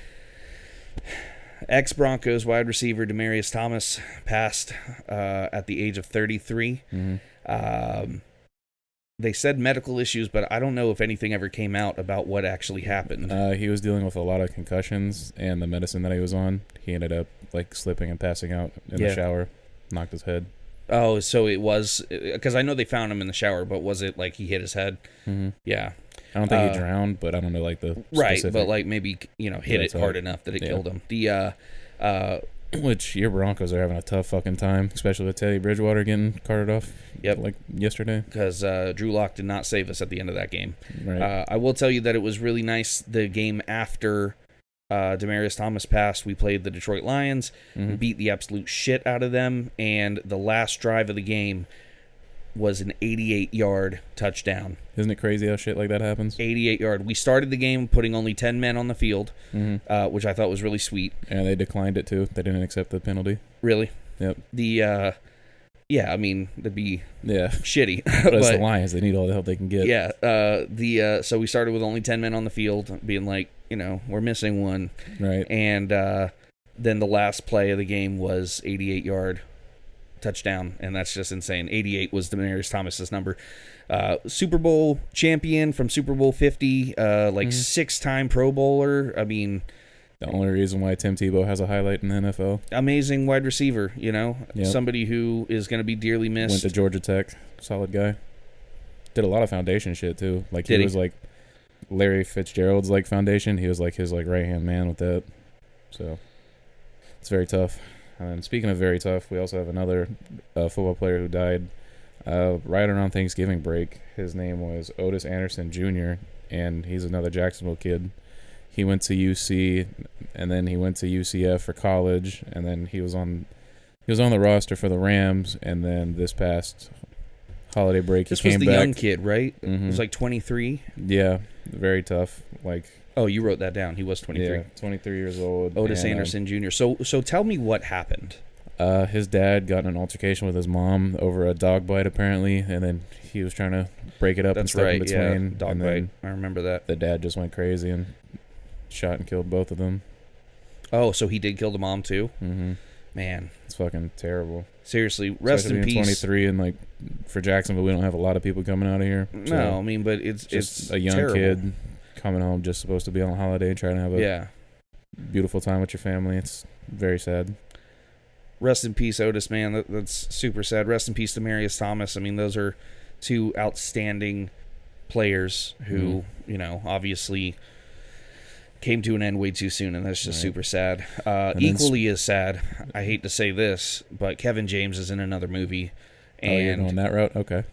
ex-Broncos wide receiver Demaryius Thomas passed at the age of 33. They said medical issues, but I don't know if anything ever came out about what actually happened. He was dealing with a lot of concussions, and the medicine that he was on, he ended up like slipping and passing out in the shower, knocked his head. Oh, so it was, because I know they found him in the shower, but was it like he hit his head? Yeah. I don't think he drowned, but I don't know like the specific. But like maybe hit it hard enough that it killed him. Which your Broncos are having a tough fucking time, especially with Teddy Bridgewater getting carted off. Yep. Like yesterday. Because Drew Lock did not save us at the end of that game. Right. I will tell you that it was really nice. The game after Demaryius Thomas passed, we played the Detroit Lions. We beat the absolute shit out of them, and the last drive of the game was an 88-yard touchdown. Isn't it crazy how shit like that happens? 88-yard. We started the game putting only 10 men on the field, which I thought was really sweet. And they declined it too. They didn't accept the penalty. Really? Yep. I mean, that'd be shitty. But it's the Lions. They need all the help they can get. Yeah. So we started with only 10 men on the field, being like, we're missing one. Right. And then the last play of the game was 88-yard touchdown, and that's just insane. 88 was Demaryius Thomas's number. Super Bowl champion from Super Bowl 50, 6-time Pro Bowler. I mean, the only reason why Tim Tebow has a highlight in the NFL. Amazing wide receiver, somebody who is going to be dearly missed. Went to Georgia Tech, solid guy. Did a lot of foundation shit too. Like he was like Larry Fitzgerald's like foundation. He was like his like right hand man with that. So it's very tough. And speaking of very tough, we also have another football player who died. Right around Thanksgiving break. His name was Otis Anderson Jr., and he's another Jacksonville kid. He went to UC, and then he went to UCF for college, and then he was on the roster for the Rams, and then this past holiday break This he came was the back. young kid, right? Mm-hmm. He was like 23. Yeah, very tough. Like, oh, you wrote that down. He was 23. yeah, 23 years old. Otis and, Anderson Jr. So tell me what happened. His dad got in an altercation with his mom over a dog bite, apparently, and then he was trying to break it up and That's step right. in between. Yeah, dog and bite. then I remember that. the dad just went crazy and shot and killed both of them. Oh, so he did kill the mom too? Mm-hmm. Man, It's fucking terrible. seriously, rest Especially in being peace. 23, and like for Jacksonville, we don't have a lot of people coming out of here. So No, I mean, but it's just a young terrible. kid coming home just supposed to be on holiday, trying to have a beautiful time with your family. It's very sad. Rest in peace, Otis, man. That's super sad. Rest in peace to Marius Thomas. I mean, those are two outstanding players who, obviously came to an end way too soon, and that's just super sad. Equally as sad, I hate to say this, but Kevin James is in another movie. Oh, you're going that route? Okay.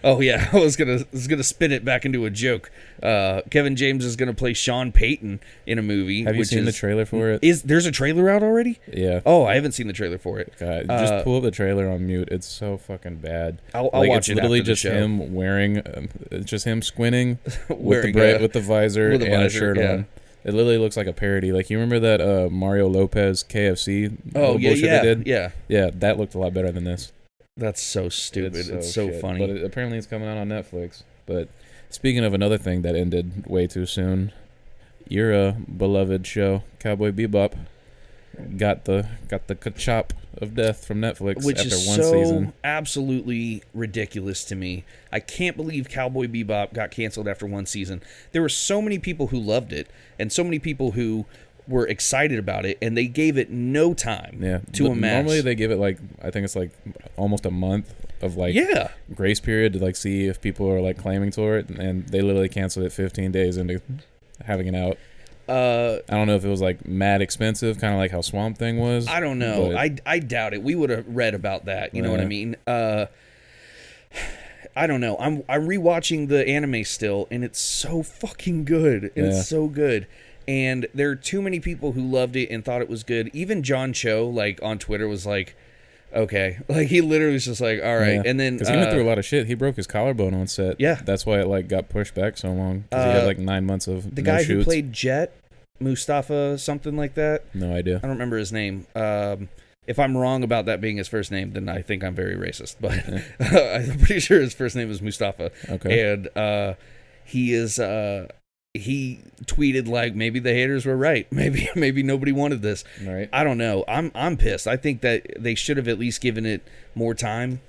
Oh yeah, I was gonna spin it back into a joke. Kevin James is gonna play Sean Payton in a movie. Have you seen the trailer for it? There's a trailer out already? Yeah. Oh, I haven't seen the trailer for it. God, just pull up the trailer on mute. It's so fucking bad. I'll watch it's it literally after the just show. him wearing, it's just him squinting Wearing with the visor with a and a visor, shirt yeah. on. It literally looks like a parody. Like, you remember that Mario Lopez KFC Oh bullshit yeah, they did? yeah. Yeah, that looked a lot better than this. That's so stupid. It's so shit. funny. But apparently it's coming out on Netflix. But speaking of another thing that ended way too soon, your beloved show, Cowboy Bebop, got the ka-chop of death from Netflix Which after is one so season. absolutely ridiculous to me. I can't believe Cowboy Bebop got canceled after one season. There were so many people who loved it, and so many people who were excited about it, and they gave it no time to amass. Normally they give it I think it's almost a month of grace period to see if people are claiming to it, and they literally canceled it 15 days into having it out. I don't know if it was mad expensive, kind of like how Swamp Thing was. I don't know. I doubt it. We would have read about that. You know what I mean? I don't know. I'm rewatching the anime still, and it's so fucking good. It's so good. And there are too many people who loved it and thought it was good. Even John Cho, on Twitter, was like, okay. He literally was just like, all right. Yeah. And then... Because he went through a lot of shit. He broke his collarbone on set. Yeah. That's why it, got pushed back so long. Because he had, 9 months of the no guy shoots. who played Jet, Mustafa, something like that. No idea. I don't remember his name. If I'm wrong about that being his first name, then I think I'm very racist. But I'm pretty sure his first name is Mustafa. Okay. And he is... he tweeted maybe the haters were right. Maybe nobody wanted this. Right. I don't know. I'm pissed. I think that they should have at least given it more time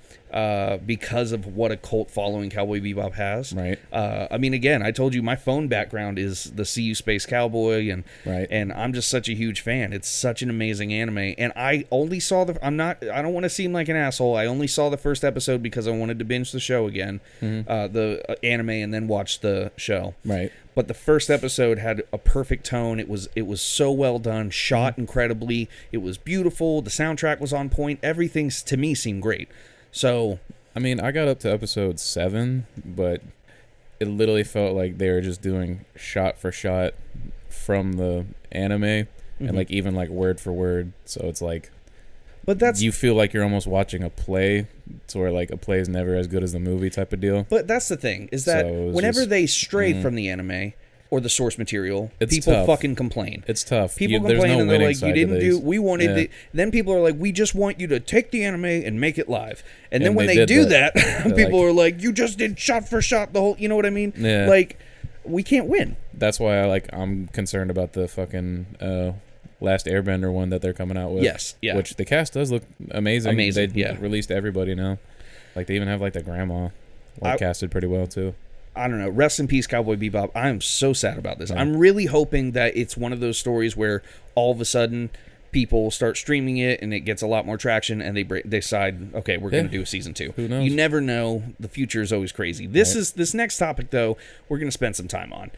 because of what a cult following Cowboy Bebop has. Right. I mean, again, I told you my phone background is the CU Space Cowboy, and I'm just such a huge fan. It's such an amazing anime, and I only saw I don't want to seem like an asshole. I only saw the first episode because I wanted to binge the show again, the anime, and then watch the show. Right. But the first episode had a perfect tone. It was so well done, shot incredibly. It was beautiful. The soundtrack was on point. Everything to me seemed great. So, I mean, I got up to episode 7, but it literally felt like they were just doing shot for shot from the anime, and even word for word. So it's but that's you feel like you're almost watching a play, to where a play is never as good as the movie type of deal. But that's the thing, is that whenever they strayed from the anime or the source material, people tough. Fucking complain. It's tough. People there's complain no and they're winning like, side you didn't to do, these. we wanted the, then people are like, we just want you to take the anime and make it live. And then when they they did do that. that, people are like, you just did shot for shot the whole, you know what I mean? Yeah. We can't win. That's why I'm concerned about the fucking Last Airbender one that they're coming out with. Yes, yeah. Which the cast does look amazing. Amazing, They released everybody now. They even have the grandma casted pretty well too. I don't know. Rest in peace, Cowboy Bebop. I am so sad about this. I'm really hoping that it's one of those stories where all of a sudden people start streaming it and it gets a lot more traction and they decide, okay, we're going to do a season 2. Who knows? You never know. The future is always crazy. This next topic though, we're going to spend some time on.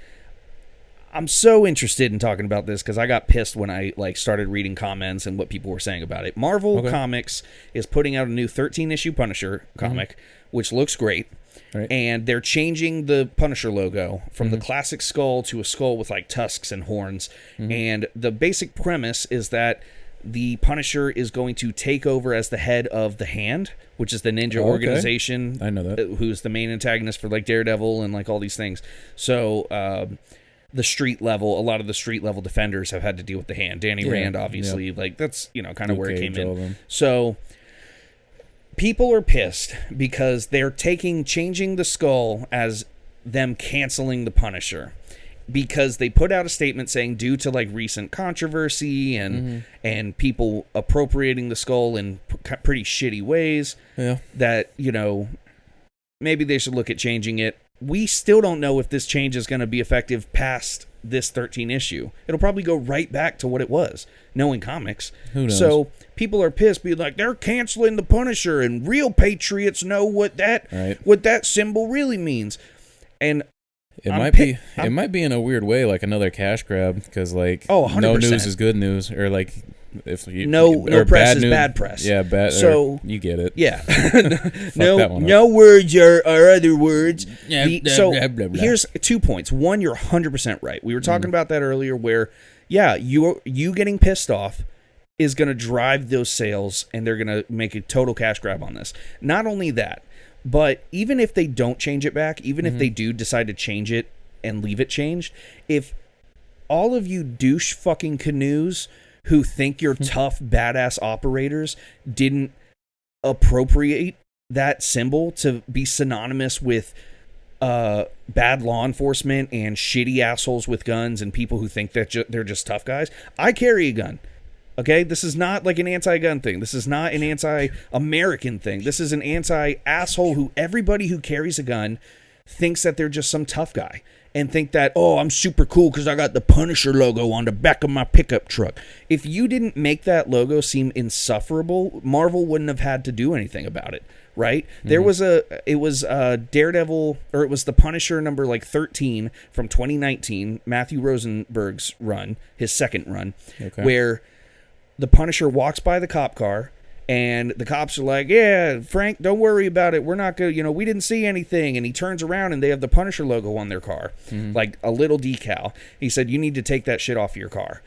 I'm so interested in talking about this because I got pissed when I started reading comments and what people were saying about it. Marvel Comics is putting out a new 13-issue Punisher comic, which looks great. Right. And they're changing the Punisher logo from the classic skull to a skull with like tusks and horns. And the basic premise is that the Punisher is going to take over as the head of the Hand, which is the ninja organization. I know that. Who's the main antagonist for like Daredevil and like all these things. So the street level, a lot of the street level defenders have had to deal with the Hand. Danny Rand, obviously, like that's kind of where it came in. So people are pissed because they're changing the skull as them canceling the Punisher, because they put out a statement saying due to like recent controversy and people appropriating the skull in pretty shitty ways, that maybe they should look at changing it. We still don't know if this change is going to be effective past this 13 issue. It'll probably go right back to what it was, knowing comics. Who knows? So people are pissed, being like, they're canceling the Punisher, and real patriots know what that symbol really means. And it might be in a weird way like another cash grab, because like 100%. No news is good news, or like if you, no press is bad press. Yeah, bad. So you get it. Yeah. no words are other words. So blah, blah, blah. Here's 2 points. One, you're 100% right. We were talking about that earlier, where you getting pissed off is going to drive those sales, and they're going to make a total cash grab on this. Not only that, but even if they don't change it back, even if they do decide to change it and leave it changed, if all of you douche fucking canoes who think you're tough, badass operators didn't appropriate that symbol to be synonymous with bad law enforcement and shitty assholes with guns and people who think that they're just tough guys. I carry a gun. Okay, this is not like an anti-gun thing. This is not an anti-American thing. This is an anti-asshole who everybody who carries a gun thinks that they're just some tough guy and think that, oh, I'm super cool because I got the Punisher logo on the back of my pickup truck. If you didn't make that logo seem insufferable, Marvel wouldn't have had to do anything about it, right? There was it was Daredevil, or it was the Punisher number like 13 from 2019, Matthew Rosenberg's run, his second run, where the Punisher walks by the cop car, and the cops are like, yeah, Frank, don't worry about it. We're not going to, we didn't see anything. And he turns around, and they have the Punisher logo on their car, like a little decal. He said, you need to take that shit off your car.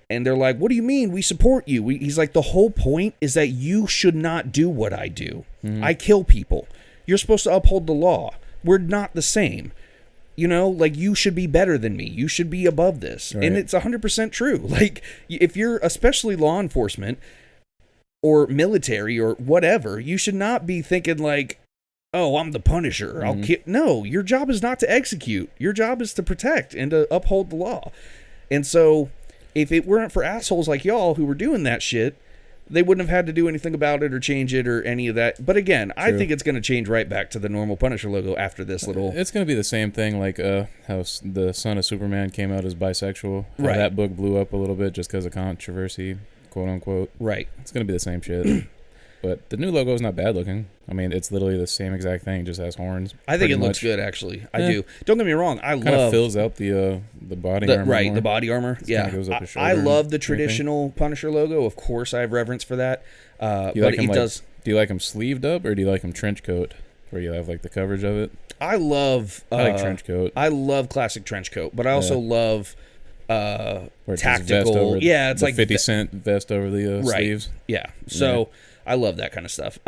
And they're like, what do you mean? We support you. He's like, the whole point is that you should not do what I do. I kill people. You're supposed to uphold the law. We're not the same. Like, you should be better than me. You should be above this. Right. And it's 100% true. Like, if you're especially law enforcement or military or whatever, you should not be thinking like, oh, I'm the Punisher. No, your job is not to execute. Your job is to protect and to uphold the law. And so if it weren't for assholes like y'all who were doing that shit, they wouldn't have had to do anything about it or change it or any of that. But again, I think it's going to change right back to the normal Punisher logo after this little... It's going to be the same thing like how the son of Superman came out as bisexual. Right. That book blew up a little bit just because of controversy, quote unquote. Right. It's going to be the same shit. But the new logo is not bad looking. I mean, it's literally the same exact thing, just has horns. I think it looks good, actually. I do. Don't get me wrong. I kind of fills out the body armor. Right, more. the body armor. Yeah. Goes up the shoulder I love the traditional Punisher logo. Of course, I have reverence for that. Do you like them sleeved up, or do you like them trench coat, where you have like the coverage of it? I love... I like trench coat. I love classic trench coat, but I also love... Where tactical. Yeah, it's like 50-cent vest over the sleeves. Yeah. So I love that kind of stuff.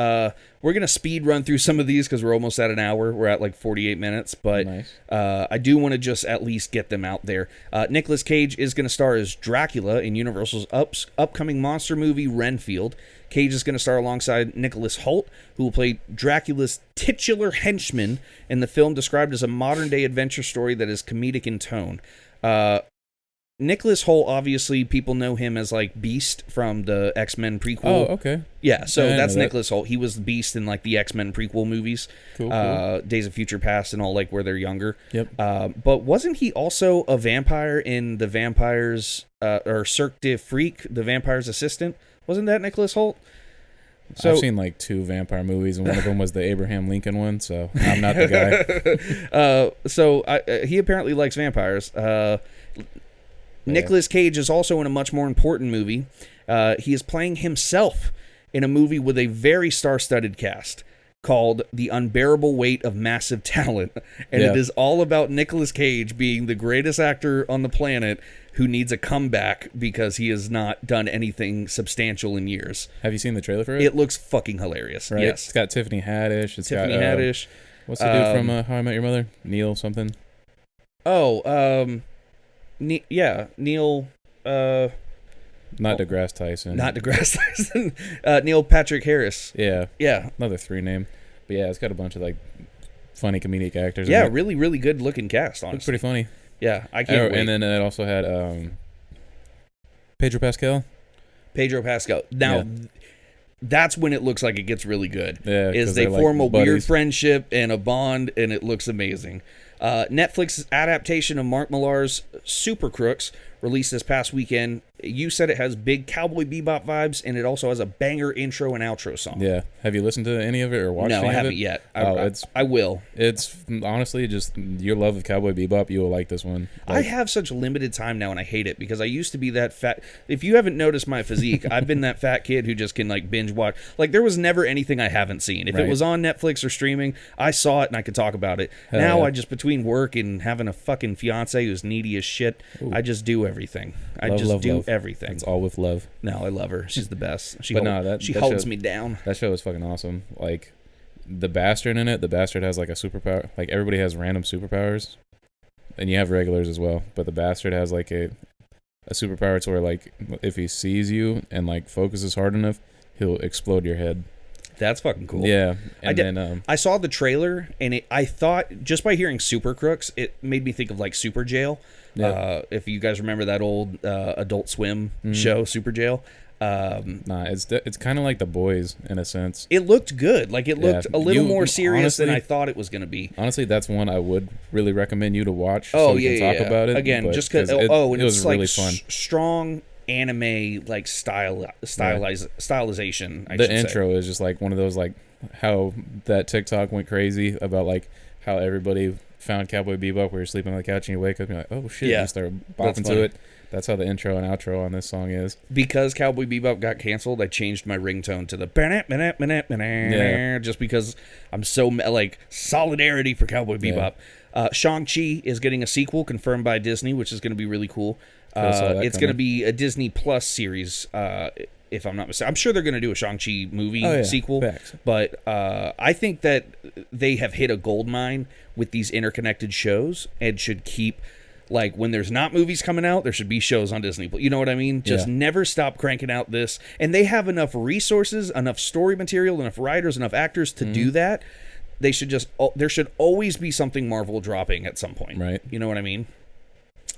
We're going to speed run through some of these because we're almost at an hour. We're at like 48 minutes, but nice. I do want to just at least get them out there. Nicolas Cage is going to star as Dracula in Universal's upcoming monster movie Renfield. Cage is going to star alongside Nicholas Hoult, who will play Dracula's titular henchman in the film, described as a modern-day adventure story that is comedic in tone. Nicholas Hoult, obviously, people know him as like Beast from the X-Men prequel. Oh, okay. Yeah, so that's Nicholas Hoult. He was the Beast in like the X-Men prequel movies, cool. Days of Future Past and all, like where they're younger. Yep. But wasn't he also a vampire in the Vampires or Cirque du Freak, the Vampire's Assistant? Wasn't that Nicholas Hoult? So, I've seen like 2 vampire movies, and one of them was the Abraham Lincoln one, so I'm not the guy. He apparently likes vampires. Nicolas Cage is also in a much more important movie. He is playing himself in a movie with a very star-studded cast called The Unbearable Weight of Massive Talent. And it is all about Nicolas Cage being the greatest actor on the planet who needs a comeback because he has not done anything substantial in years. Have you seen the trailer for it? It looks fucking hilarious. Right? Yes. It's got Tiffany Haddish. It's Tiffany got, Haddish. What's the dude from How I Met Your Mother? Neil something? Oh, Neil... Not DeGrasse Tyson. Not DeGrasse Tyson. Neil Patrick Harris. Yeah. Yeah. Another 3 name. But yeah, it's got a bunch of like funny comedic actors. Yeah, in it. really, really good looking cast, honestly. Looks pretty funny. Yeah, I can't wait. And then it also had Pedro Pascal. Pedro Pascal. Now, that's when it looks like it gets really good. Yeah, is they form like a buddies. weird friendship and a bond, and it looks amazing. Netflix's adaptation of Mark Millar's Super Crooks released this past weekend. You said it has big Cowboy Bebop vibes, and it also has a banger intro and outro song. Yeah. Have you listened to any of it or watched any of it? No, I haven't yet. I will. It's honestly just your love of Cowboy Bebop. You will like this one. I have such limited time now, and I hate it because I used to be that fat. If you haven't noticed my physique, I've been that fat kid who just can like binge watch. Like there was never anything I haven't seen. If it was on Netflix or streaming, I saw it and I could talk about it. Now I just, between work and having a fucking fiance who's needy as shit, I just do everything. I just do everything. It's all with love. No, I love her. She's the best. She that holds show, me down. That show is fucking awesome. Like the Bastard in it. The Bastard has like a superpower. Like everybody has random superpowers, and you have regulars as well. But the Bastard has like a superpower to where like if he sees you and like focuses hard enough, he'll explode your head. That's fucking cool. Yeah, and I saw the trailer, and I thought just by hearing Super Crooks, it made me think of like Super Jail. Yeah. If you guys remember that old Adult Swim show, Super Jail. It's kind of like The Boys in a sense. It looked good. Like it looked a little more serious than I thought it was going to be. Honestly, that's one I would really recommend you to watch. Oh, so we can talk about it again, just because. it was like really fun. Strong anime like stylization. The intro is just like one of those like how that TikTok went crazy about like how everybody found Cowboy Bebop where you're sleeping on the couch and you wake up and you're like, oh shit, you start bopping to it. That's how the intro and outro on this song is. Because Cowboy Bebop got canceled, I changed my ringtone to the just because I'm so like solidarity for Cowboy Bebop. Shang-Chi is getting a sequel confirmed by Disney, which is going to be really cool. It's going to be a Disney Plus series, if I'm not mistaken. I'm sure they're going to do a Shang-Chi movie sequel. Facts. But I think that they have hit a gold mine with these interconnected shows and should keep, like, when there's not movies coming out, there should be shows on Disney. You know what I mean? Just never stop cranking out this. And they have enough resources, enough story material, enough writers, enough actors to do that. They should just, there should always be something Marvel dropping at some point. Right. You know what I mean?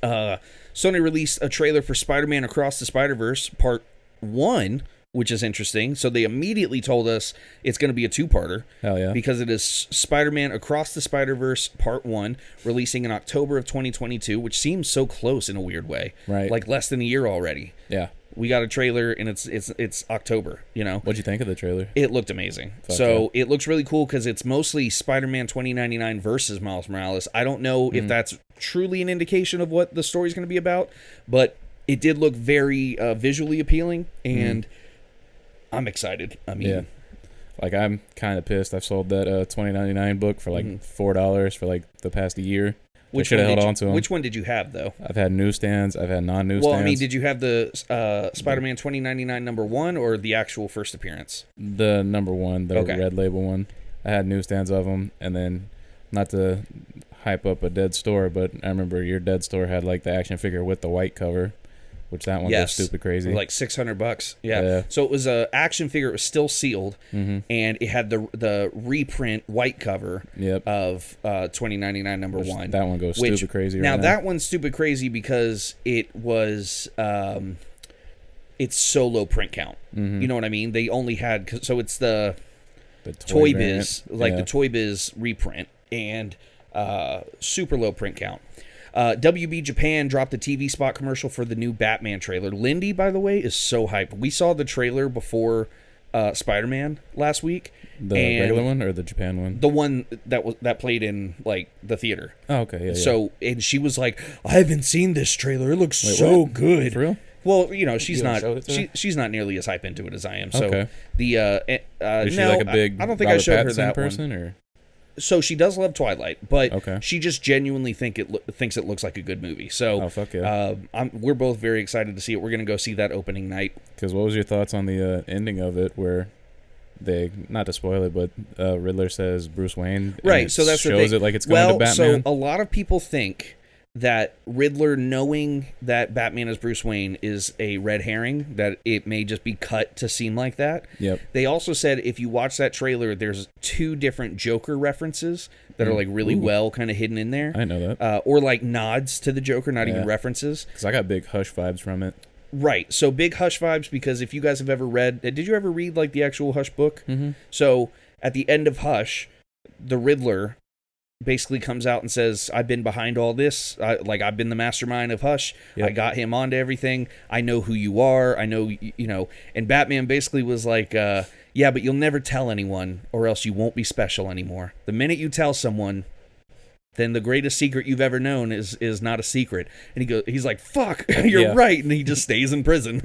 Sony released a trailer for Spider-Man Across the Spider-Verse Part 1, which is interesting. So they immediately told us it's going to be a 2-parter. Hell yeah. Because it is Spider-Man Across the Spider-Verse Part 1, releasing in October of 2022, which seems so close in a weird way. Right. Like less than a year already. Yeah. We got a trailer, and it's October, you know? What'd you think of the trailer? It looked amazing. It looks really cool because it's mostly Spider-Man 2099 versus Miles Morales. I don't know if that's truly an indication of what the story's going to be about, but it did look very visually appealing, and I'm excited. I mean, like I'm kind of pissed. I've sold that 2099 book for like $4 for like the past year. I should have held on to them. Which one did you have though? I've had newsstands. I've had non-newsstands. Well, I mean, did you have the Spider-Man 2099 #1 or the actual first appearance? The #1, the red label one. I had newsstands of them, and then not to hype up a dead store, but I remember your dead store had like the action figure with the white cover, which that one goes stupid crazy. Like $600. Yeah. So it was a action figure. It was still sealed, and it had the reprint white cover of 2099 #1. That one goes stupid crazy. Now that one's stupid crazy because it was it's so low print count. You know what I mean? They only had it's the Toy Biz, like the Toy Biz reprint, and super low print count. WB Japan dropped a TV spot commercial for the new Batman trailer. Lindy, by the way, is so hyped. We saw the trailer before Spider-Man last week. The regular one or the Japan one? The one that played in like the theater. Oh, okay, yeah. So, and she was like, "I haven't seen this trailer. It looks what? good." For real? Well, you know, she's not. She's not nearly as hype into it as I am. So okay. Is she no, like a big? I don't think Robert I showed her Pattinson that person, one. or So she does love Twilight, but okay. she just genuinely thinks it looks like a good movie. So, oh fuck yeah! We're both very excited to see it. We're gonna go see that opening night. Because what was your thoughts on the ending of it, where they, not to spoil it, but Riddler says Bruce Wayne, right? So that's shows the thing. it like it's going to Batman. So a lot of people think that Riddler, knowing that Batman is Bruce Wayne, is a red herring, that it may just be cut to seem like that. Yep. They also said if you watch that trailer, there's 2 different Joker references that are like really well kind of hidden in there. I know that. Or like nods to the Joker, not even references. Because I got big Hush vibes from it. Right. So big Hush vibes, because if you guys have ever read, did you ever read like the actual Hush book? Mm-hmm. So at the end of Hush, the Riddler basically comes out and says, I've been behind all this. I've been the mastermind of Hush. Yep. I got him onto everything. I know who you are. I know, you know. And Batman basically was like, yeah, but you'll never tell anyone or else you won't be special anymore. The minute you tell someone, then the greatest secret you've ever known is not a secret. And he's like, fuck, you're right. And he just stays in prison.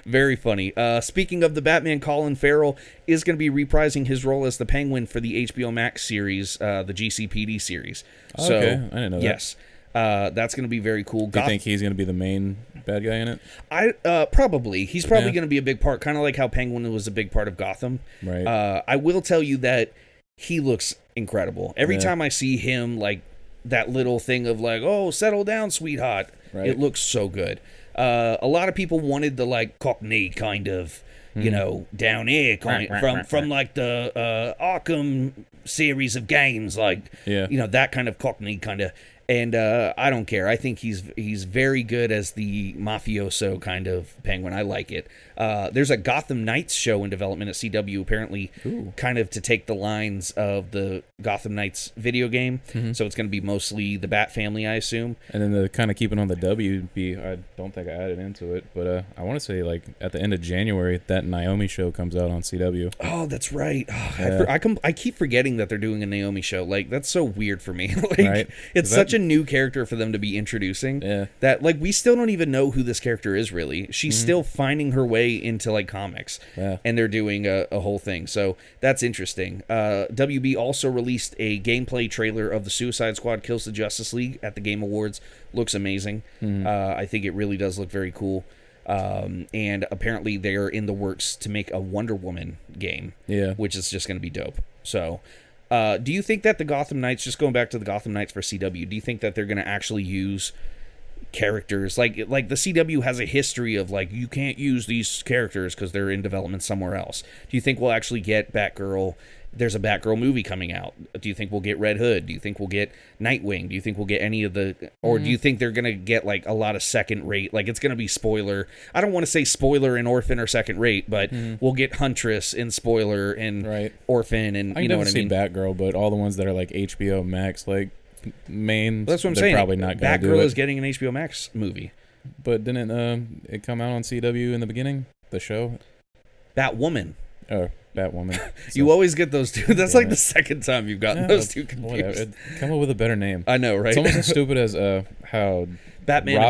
Very funny. Speaking of the Batman, Colin Farrell is going to be reprising his role as the Penguin for the HBO Max series, the GCPD series. Oh, so, okay, I didn't know that. Yes. That's going to be very cool. Do you think he's going to be the main bad guy in it? Probably. He's probably going to be a big part, kind of like how Penguin was a big part of Gotham. Right. I will tell you that he looks incredible. Every time I see him, like that little thing of like, oh, settle down, sweetheart. Right. It looks so good. A lot of people wanted the like Cockney kind of, you know, down here kind from like the Arkham series of games, like you know, that kind of Cockney kind of. And I don't care. I think he's very good as the mafioso kind of Penguin. I like it. There's a Gotham Knights show in development at CW, apparently, kind of to take the lines of the Gotham Knights video game. Mm-hmm. So it's going to be mostly the Bat family, I assume. And then the kind of keeping on the WB, I don't think I added into it, but I want to say like at the end of January, that Naomi show comes out on CW. Oh, that's right. Oh, I keep forgetting that they're doing a Naomi show. Like, that's so weird for me. Like, right? It's such a new character for them to be introducing that like we still don't even know who this character is really. She's still finding her way into like comics, and they're doing a whole thing, so that's interesting. WB also released a gameplay trailer of the Suicide Squad Kills the Justice League at the Game Awards. Looks amazing. I think it really does look very cool. And apparently they're in the works to make a Wonder Woman game, which is just going to be dope. So do you think that the Gotham Knights, just going back to the Gotham Knights for CW, do you think that they're going to actually use characters like the CW has a history of like, you can't use these characters because they're in development somewhere else? Do you think we'll actually get Batgirl? There's a Batgirl movie coming out. Do you think we'll get Red Hood? Do you think we'll get Nightwing? Do you think we'll get any of the, or do you think they're going to get like a lot of second rate? Like, it's going to be spoiler. I don't want to say spoiler and Orphan or second rate, but we'll get Huntress and spoiler and Orphan, and you know what I mean? Batgirl, but all the ones that are like HBO Max, like main, that's what I'm saying. Probably not going to do Batgirl it. is getting an HBO Max movie. But didn't it come out on CW in the beginning? The show? Batwoman. Oh, Batwoman. So, you always get those two. That's like the second time you've gotten those two confused. Come up with a better name. I know, right? It's almost as stupid as how Batman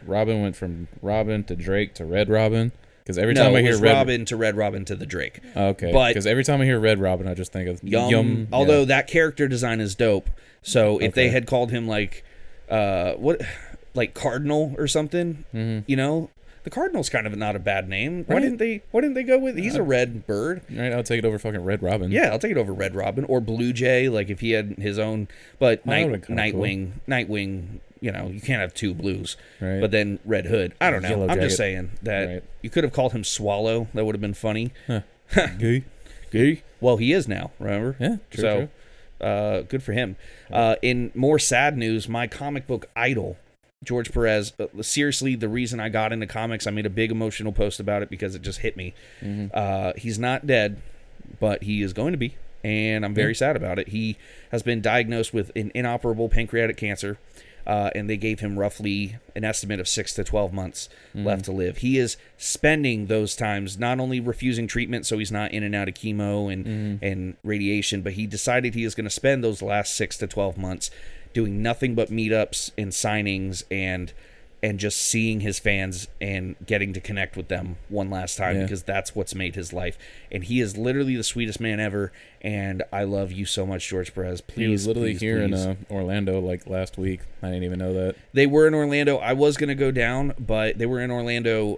Robin went from Robin to Drake to Red Robin. Because every time I hear Robin to Red Robin to the Drake. Okay. Because every time I hear Red Robin, I just think of Yum. Although that character design is dope. So if they had called him like Cardinal or something, you know, the Cardinal's kind of not a bad name. Why didn't they go with? He's a red bird. Right. I'll take it over fucking Red Robin. Yeah, I'll take it over Red Robin or Blue Jay. Like if he had his own, but Nightwing. You know, you can't have two blues. Right. But then Red Hood. I don't know. Yellow I'm Jacket. just saying that you could have called him Swallow. That would have been funny. Huh. Gay. Well, he is now. Remember? Yeah. True. Good for him. In more sad news, my comic book idol, George Perez, seriously, the reason I got into comics, I made a big emotional post about it because it just hit me. He's not dead, but he is going to be, and I'm very sad about it. He has been diagnosed with an inoperable pancreatic cancer. and they gave him roughly an estimate of 6 to 12 months left to live. He is spending those times not only refusing treatment so he's not in and out of chemo and radiation, but he decided he is going to spend those last 6 to 12 months doing nothing but meetups and signings and just seeing his fans and getting to connect with them one last time, because that's what's made his life. And he is literally the sweetest man ever, and I love you so much, George Perez. Please, he was literally please, here please. in Orlando like last week. I didn't even know that. They were in Orlando. I was going to go down, but they were in Orlando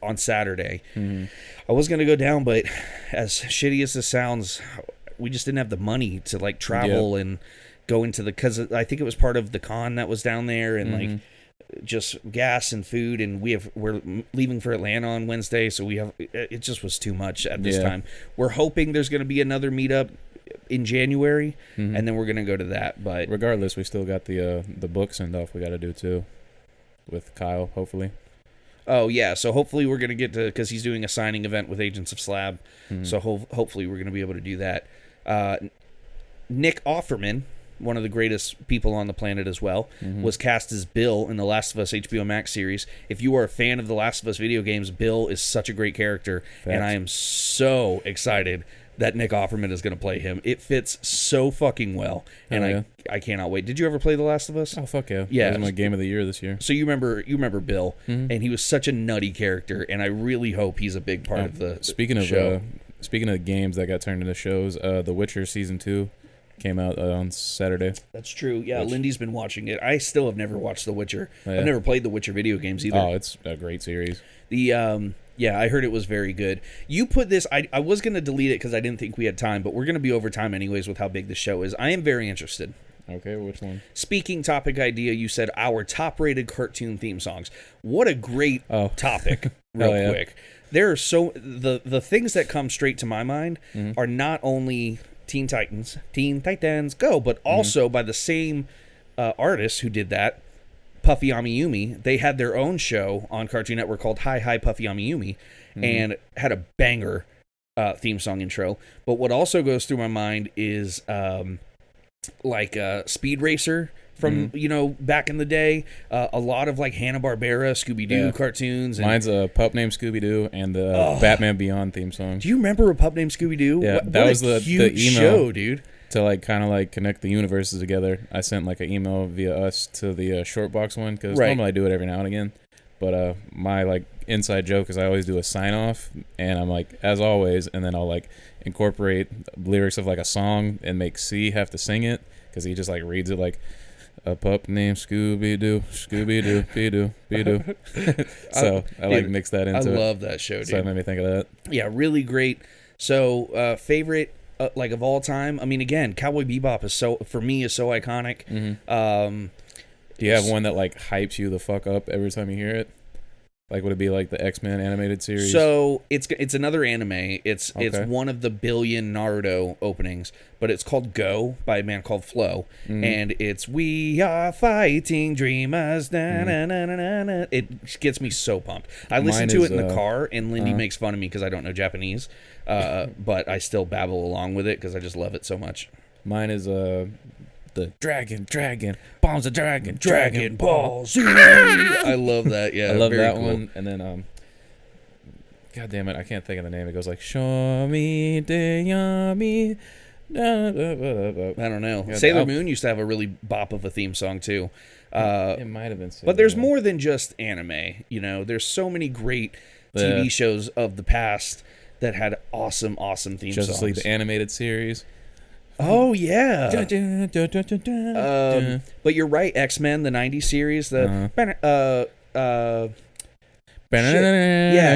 on Saturday. I was going to go down, but as shitty as this sounds, we just didn't have the money to like travel and go into because I think it was part of the con that was down there, and like just gas and food, and we're leaving for Atlanta on Wednesday, so it just was too much at this time. We're hoping there's going to be another meetup in January, and then we're going to go to that. But regardless, we still got the book send off we got to do too with Kyle, hopefully. Oh yeah, so hopefully we're going to get to, because he's doing a signing event with Agents of Slab, so hopefully we're going to be able to do that. Nick Offerman, one of the greatest people on the planet as well, was cast as Bill in the Last of Us HBO Max series. If you are a fan of the Last of Us video games, Bill is such a great character, and I am so excited that Nick Offerman is going to play him. It fits so fucking well, and I cannot wait. Did you ever play The Last of Us? Oh, fuck yeah. Yeah. That was my game of the year this year. So you remember Bill, and he was such a nutty character, and I really hope he's a big part of the show. Speaking of games that got turned into shows, The Witcher Season 2 came out on Saturday. That's true. Yeah, Lindy's been watching it. I still have never watched The Witcher. Oh, yeah. I've never played The Witcher video games either. Oh, it's a great series. I heard it was very good. You put this, I was going to delete it because I didn't think we had time, but we're going to be over time anyways with how big the show is. I am very interested. Okay, which one? Speaking topic idea, you said our top-rated cartoon theme songs. What a great topic, real quick. There are the things that come straight to my mind are not only Teen Titans Go, but also by the same artists who did that, Puffy Amiyumi. They had their own show on Cartoon Network called Hi Hi Puffy Amiyumi, and had a banger theme song intro. But what also goes through my mind is Speed Racer from back in the day, a lot of like Hanna-Barbera, Scooby-Doo cartoons. And mine's a Pup Named Scooby-Doo and the Batman Beyond theme song. Do you remember a Pup Named Scooby-Doo? Yeah, that was the email show, dude. To like kind of like connect the universes together. I sent like an email via us to the short box one, because normally I do it every now and again. But my like inside joke is I always do a sign off, and I'm like, as always, and then I'll like incorporate lyrics of like a song and make C have to sing it, because he just like reads it like, a pup named Scooby-Doo, Scooby-Doo, Be-Doo, Be-Doo. So I like mix that into it. I love that show, dude. So that made me think of that. Yeah, really great. So favorite like of all time. I mean, again, Cowboy Bebop is so iconic. Do you have one that like hypes you the fuck up every time you hear it? Like, would it be like the X-Men animated series? So it's another anime. It's one of the billion Naruto openings, but it's called Go by a man called Flo, and it's We Are Fighting Dreamers. Na, na, na, na, na, na. It gets me so pumped. I listen to it in the car, and Lindy makes fun of me because I don't know Japanese, but I still babble along with it because I just love it so much. Mine is the Dragon, Bombs of Dragon Balls. I love that. Yeah, I love very that cool. one. And then, God damn it, I can't think of the name. It goes like, Show me, Deyami. I don't know. Sailor Moon used to have a really bop of a theme song too. It might have been Sailor But there's Moon. more than just anime. You know, there's so many great TV shows of the past that had awesome theme Justice songs. League, the animated series. Oh yeah. But you're right, X-Men, the 90s series, yeah,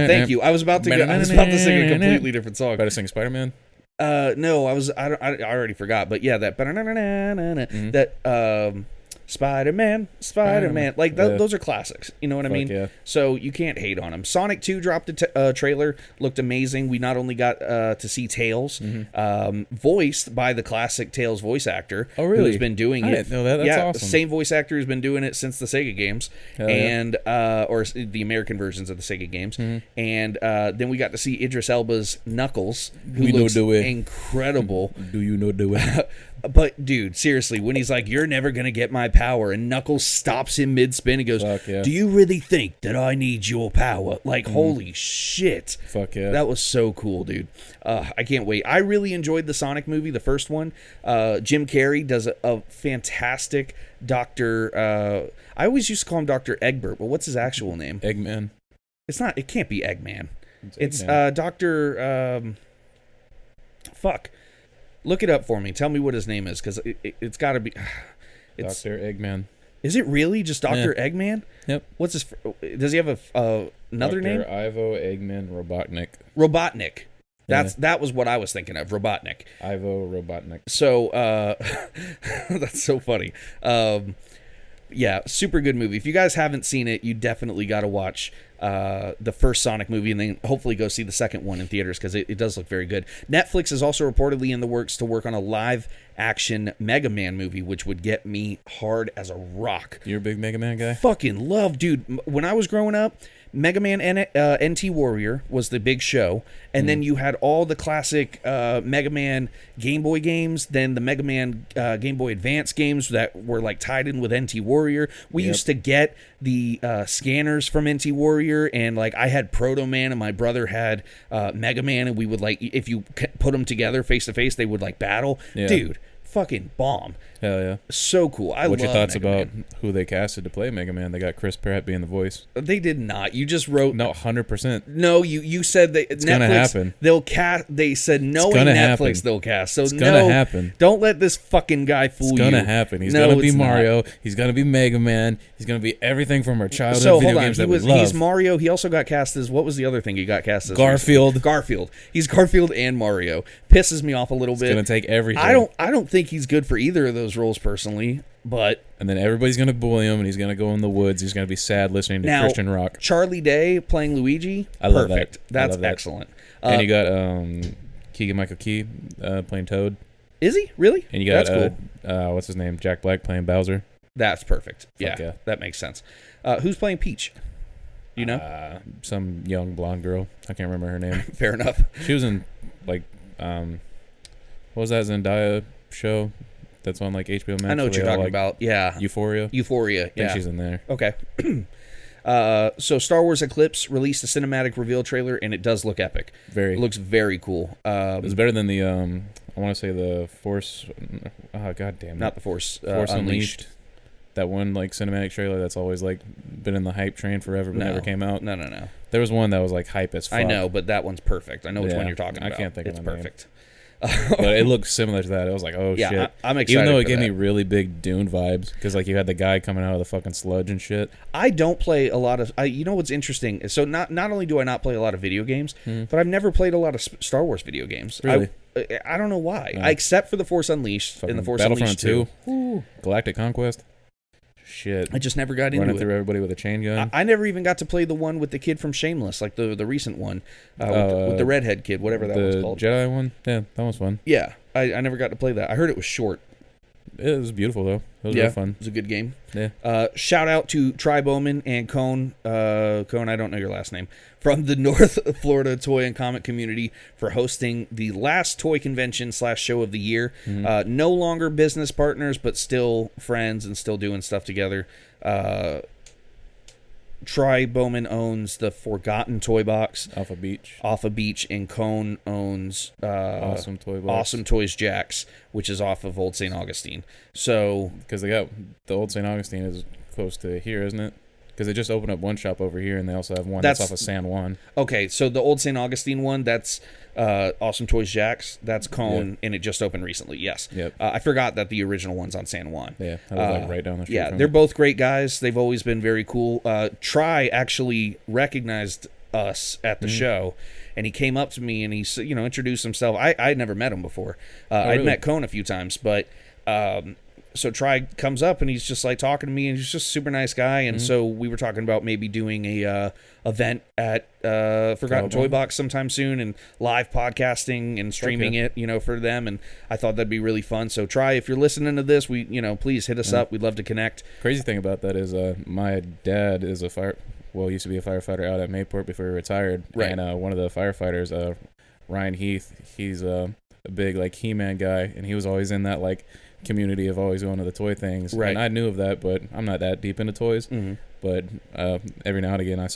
thank you. I was about to sing a completely different song. Better sing Spiderman? No, I already forgot, but yeah, that that Spider-Man. Like, those are classics. You know what I mean? Yeah. So you can't hate on them. Sonic 2 dropped a trailer. Looked amazing. We not only got to see Tails, voiced by the classic Tails voice actor. Oh, really? Who's been doing it. I didn't know that. That's awesome. Same voice actor who's been doing it since the Sega games. And or the American versions of the Sega games. And then we got to see Idris Elba's Knuckles, who looks incredible. Do you know the way? But dude, seriously, when he's like, "You're never gonna get my power," and Knuckles stops him mid-spin and goes, Fuck yeah. "Do you really think that I need your power?" Like, holy shit. Fuck yeah. That was so cool, dude. I can't wait. I really enjoyed the Sonic movie, the first one. Jim Carrey does a fantastic Dr. I always used to call him Dr. Egbert, but what's his actual name? Eggman. It's not. It can't be Eggman. It's Eggman. Dr. Fuck. Look it up for me. Tell me what his name is, because it's got to be. It's, Dr. Eggman. Is it really just Dr. Eggman? Yep. What's his? Does he have another name? Dr. Ivo Eggman Robotnik. Robotnik. That was what I was thinking of. Robotnik. Ivo Robotnik. So that's so funny. Yeah, super good movie. If you guys haven't seen it, you definitely got to watch the first Sonic movie and then hopefully go see the second one in theaters because it does look very good. Netflix is also reportedly in the works to work on a live-action Mega Man movie, which would get me hard as a rock. You're a big Mega Man guy? Fucking love, dude. When I was growing up, Mega Man NT Warrior was the big show, and then you had all the classic Mega Man Game Boy games, then the Mega Man Game Boy Advance games that were like tied in with NT Warrior. We used to get the scanners from NT Warrior, and like I had Proto Man and my brother had Mega Man, and we would like, if you put them together face to face, they would like battle. Dude, fucking bomb. Hell yeah. So cool. What's your thoughts Mega about Man. who they casted to play Mega Man? They got Chris Pratt being the voice. They did not. You just wrote. No, 100%. No, you said that it's Netflix. Gonna happen. They'll cast. They said no It's in gonna Netflix happen. they'll cast. So It's gonna happen. Don't let this fucking guy fool you. It's gonna happen. He's No, gonna be it's Mario. not. He's gonna be Mega Man. He's gonna be everything from our childhood So video hold on. games that we love. He's Mario. He also got cast as, what was the other thing he got cast as? Garfield. Garfield. He's Garfield and Mario. Pisses me off a little bit. It's gonna take everything. I don't think he's good for either of those roles personally. But and then everybody's gonna bully him, and he's gonna go in the woods. He's gonna be sad listening to now, Christian rock. Charlie Day playing Luigi. I love perfect. that. That's I love that. excellent. And you got Keegan-Michael Key playing Toad. Is he really? And you got That's cool. What's his name? Jack Black playing Bowser. That's perfect. Fuck Yeah, that makes sense. Who's playing Peach? You know? Some young blonde girl. I can't remember her name. Fair enough. She was in like what was that Zendaya show that's on like HBO Max? I know what you're talking about. Yeah. Euphoria. Euphoria. I think Yeah. she's in there. Okay. So Star Wars Eclipse released a cinematic reveal trailer, and it does look epic. Very. It looks very cool. It was better than the I want to say the Force. Oh god damn it! Not the Force. Force Unleashed. That one like cinematic trailer that's always like been in the hype train forever but never came out. No. There was one that was like hype as fuck. I know, but that one's perfect. I know which one you're talking about. I can't think it's of the perfect. But it looks similar to that. It was like, oh shit. I'm excited. Even though it for gave that. me really big Dune vibes because like you had the guy coming out of the fucking sludge and shit. I don't play a lot of. You know what's interesting? So not only do I not play a lot of video games, but I've never played a lot of Star Wars video games. Really? I don't know why. Except for the Force Unleashed and the Force Battlefront Unleashed 2. Ooh. Galactic Conquest. Shit. I just never got Running into it. through everybody with a chain gun. I never even got to play the one with the kid from Shameless, like the recent one with the redhead kid, whatever that one's called. The Jedi one? Yeah, that was fun. Yeah, I never got to play that. I heard it was short. It was beautiful, though. It was real fun. It was a good game. Yeah. Shout out to Tri Bowman and Cone. Cone, I don't know your last name. From the North Florida toy and comic community for hosting the last toy convention / show of the year. No longer business partners, but still friends and still doing stuff together. Tri Bowman owns the Forgotten Toy Box. Off a beach. And Cone owns Awesome Toy Box. Awesome Toys Jacks, which is off of Old St. Augustine. So because they got the Old St. Augustine is close to here, isn't it? Because they just opened up one shop over here, and they also have one that's off of San Juan. Okay, so the Old St. Augustine one, that's Awesome Toys Jacks. That's Cone, and it just opened recently. Yes. Yep. I forgot that the original one's on San Juan. Yeah, that was like right down the street. Yeah, from they're it. both great guys. They've always been very cool. Tri actually recognized us at the show, and he came up to me and he introduced himself. I'd never met him before. I'd really? met Cone a few times, but so Tri comes up and he's just like talking to me, and he's just a super nice guy. And so we were talking about maybe doing a event at Forgotten Toy Box sometime soon, and live podcasting and streaming it, for them. And I thought that'd be really fun. So Tri, if you're listening to this, please hit us up. We'd love to connect. Crazy thing about that is my dad is used to be a firefighter out at Mayport before he retired. Right. And one of the firefighters, Ryan Heath, he's a big like He-Man guy, and he was always in that like community of always going to the toy things. Right. And I knew of that, but I'm not that deep into toys. Mm-hmm. But every now and again, I'd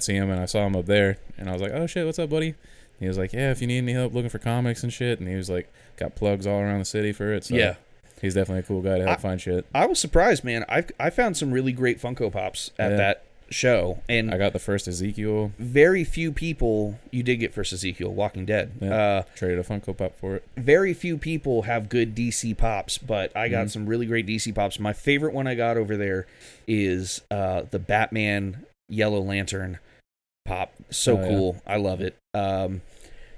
see him, and I saw him up there, and I was like, "Oh shit, what's up, buddy?" He was like, "Yeah, if you need any help looking for comics and shit," and he was like, got plugs all around the city for it. So Yeah. he's definitely a cool guy to help find shit. I was surprised, man. I found some really great Funko Pops at that show, and I got the first Ezekiel. very few people. You did get first Ezekiel, Walking Dead. Yeah, traded a Funko Pop for it. Very few people have good DC pops, but I got some really great DC pops. My favorite one I got over there is the Batman Yellow Lantern pop. So cool. I love it.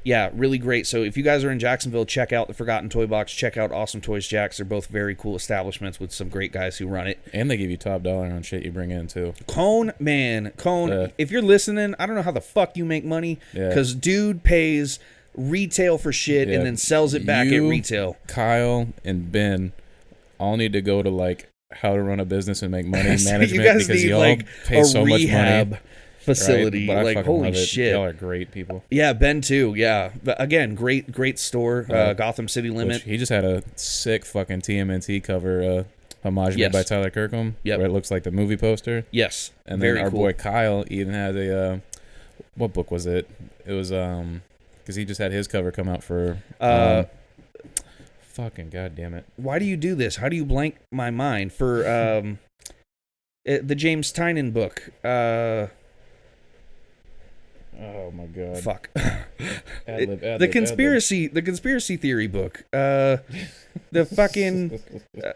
Yeah, really great. So if you guys are in Jacksonville, check out the Forgotten Toy Box. Check out Awesome Toys Jacks. They're both very cool establishments with some great guys who run it. And they give you top dollar on shit you bring in, too. Cone, if you're listening, I don't know how the fuck you make money, because dude pays retail for shit and then sells it back at retail. Kyle and Ben all need to go to, like, how to run a business and make money So management, you guys because need, y'all like, pay so much money. Facility, right? like, holy shit. Y'all are great people. Yeah, Ben too. Yeah, but again, great store. Gotham City Limit. He just had a sick fucking TMNT cover homage made by Tyler Kirkham, where it looks like the movie poster. Yes, and then our boy Kyle even had a what book was it? It was because he just had his cover come out for fucking goddamn it. Why do you do this? How do you blank my mind for the James Tynion book? Oh my god! Fuck. The conspiracy theory book. The fucking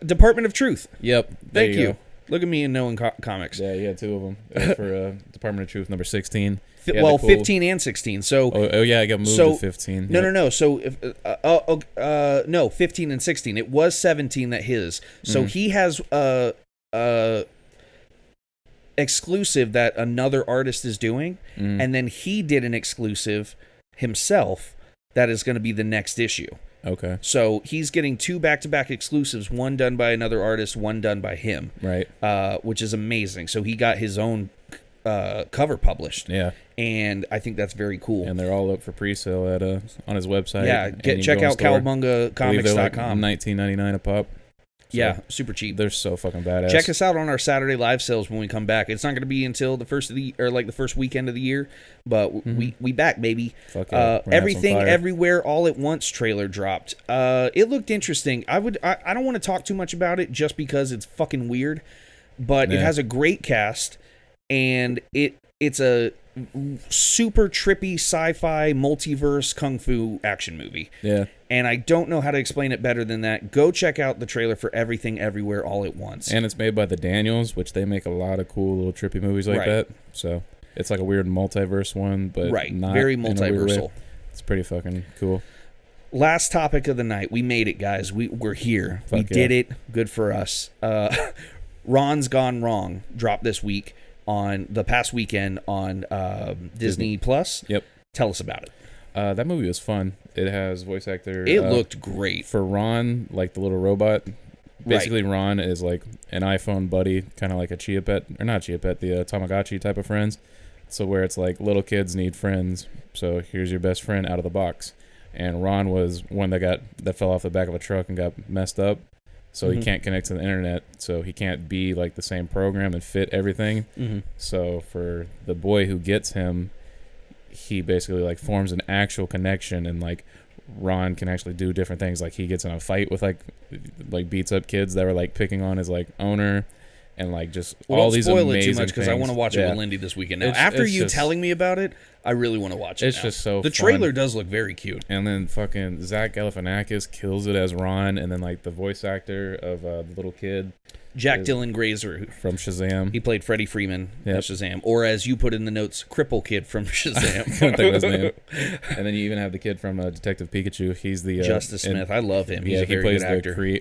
Department of Truth. Yep. Thank you. Look at me and knowing comics. Yeah, you had two of them. It was for Department of Truth number 16. Well, 15 and 16. So. Oh yeah, I got moved to 15. No. So no, 15 and 16. It was 17 that his. So he has exclusive that another artist is doing, and then he did an exclusive himself that is going to be the next issue. Okay. So he's getting two back-to-back exclusives, one done by another artist, one done by him. Right. Which is amazing. So he got his own cover published. Yeah. And I think that's very cool. And they're all up for pre-sale at on his website. Yeah, check out cowabungacomics.com. Like $19.99 a pop. So yeah, super cheap. They're so fucking badass. Check us out on our Saturday live sales when we come back. It's not going to be until the first weekend of the year, but we back, baby. Fuck yeah. Everything Everywhere All at Once trailer dropped. It looked interesting. I don't want to talk too much about it just because it's fucking weird, but it has a great cast, and it's a super trippy sci-fi multiverse kung fu action movie. Yeah. And I don't know how to explain it better than that. Go check out the trailer for Everything Everywhere All at Once. And it's made by the Daniels, which they make a lot of cool little trippy movies like that. So it's like a weird multiverse one, but not very multiversal. It's pretty fucking cool. Last topic of the night. We made it, guys. We're here. We did it. Good for us. Ron's Gone Wrong dropped this week on the past weekend on Disney Plus. Yep. Tell us about it. That movie was fun. It has voice actor. It looked great. For Ron, like the little robot. Basically, Ron is like an iPhone buddy, kind of like a Chia Pet, or not Chia Pet, the Tamagotchi type of friends. So where it's like little kids need friends, so here's your best friend out of the box. And Ron was one that fell off the back of a truck and got messed up. So he can't connect to the internet, so he can't be like the same program and fit everything. So for the boy who gets him, he basically like forms an actual connection, and like Ron can actually do different things. Like he gets in a fight with like beats up kids that were like picking on his like owner, and like just all these amazing things. Don't spoil it too much because I want to watch it with Lindy this weekend. Now, after you telling me about it, I really want to watch it. It's just so the trailer does look very cute. And then fucking Zach Galifianakis kills it as Ron, and then like the voice actor of the little kid, Jack Dylan Grazer from Shazam. He played Freddie Freeman as Shazam, or as you put in the notes, Cripple Kid from Shazam. I couldn't think of his name. And then you even have the kid from Detective Pikachu. He's the Justice Smith. I love him. He's a very good actor.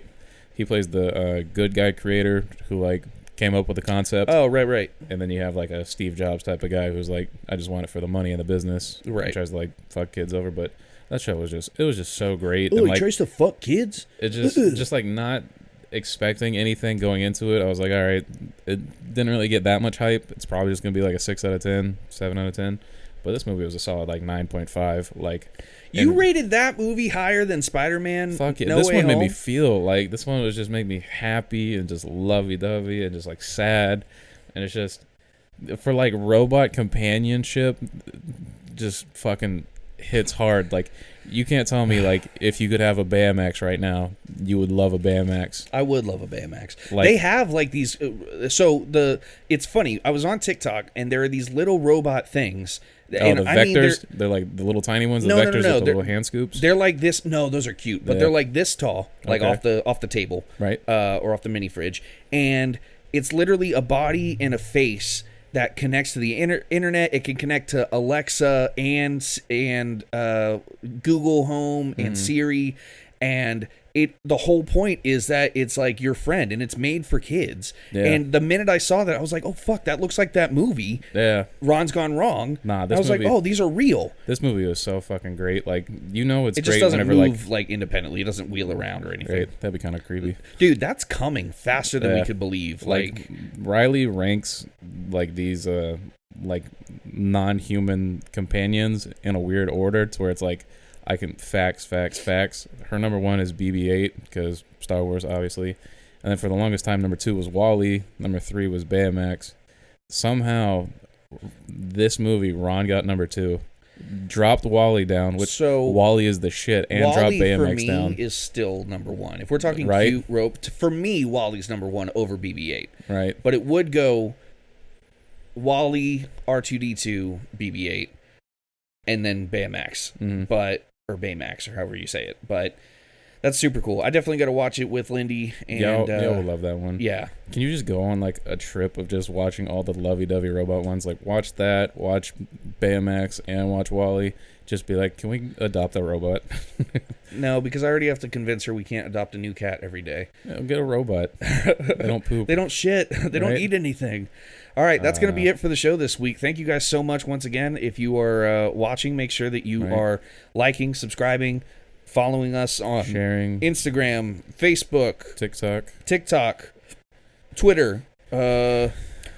He plays the good guy creator who like came up with the concept. Oh, right. And then you have like a Steve Jobs type of guy who's like, I just want it for the money and the business. Right. He tries to like fuck kids over, but that show was just so great. Oh, and, he like, tries to fuck kids? It just like not expecting anything going into it. I was like, all right, it didn't really get that much hype. It's probably just gonna be like a 6 out of 10, 7 out of 10. But this movie was a solid like 9.5. Like, you rated that movie higher than Spider-Man? Fuck it. No This Way one made Home? me feel like this one was just make me happy and just lovey-dovey and just like sad, and it's just for like robot companionship, just fucking hits hard. Like, you can't tell me like if you could have a Baymax right now, you would love a Baymax. I would love a Baymax. Like, they have like these. It's funny. I was on TikTok and there are these little robot things. Oh, and the vectors? They're like the little tiny ones. The vectors with the little hand scoops. They're like this. No, those are cute, but they're like this tall, like off the table, right? Or off the mini fridge, and it's literally a body and a face that connects to the internet. It can connect to Alexa and Google Home and Siri, and the whole point is that it's like your friend and it's made for kids. Yeah. And the minute I saw that, I was like, oh fuck, that looks like that movie. Yeah. Ron's Gone Wrong. Nah, I was like, oh, these are real. This movie was so fucking great. Like, you know, it's it great just doesn't whenever move like independently. It doesn't wheel around or anything. Right. That'd be kind of creepy. Dude, that's coming faster than we could believe. Like Riley ranks like these like non-human companions in a weird order to where it's like I can facts. Her number 1 is BB-8 because Star Wars, obviously. And then for the longest time, number 2 was Wall-E. Number 3 was Baymax. Somehow, this movie, Ron got number 2. Dropped Wall-E down, which Wall-E is the shit, and dropped Baymax down. For me is still number 1. If we're talking right? cute rope, for me, Wall-E's number 1 over BB-8. Right. But it would go Wall-E, R2-D2, BB-8, and then Baymax. Or Baymax, or however you say it. But that's super cool. I definitely got to watch it with Lindy. And, yeah, we'll love that one. Yeah. Can you just go on like a trip of just watching all the lovey-dovey robot ones? Like, watch that, watch Baymax, and watch Wall-E. Just be like, can we adopt a robot? No, because I already have to convince her we can't adopt a new cat every day. Yeah, get a robot. They don't poop. They don't shit. They don't eat anything. All right, that's going to be it for the show this week. Thank you guys so much once again. If you are watching, make sure that you are liking, subscribing, following us on sharing Instagram, Facebook, TikTok, Twitter,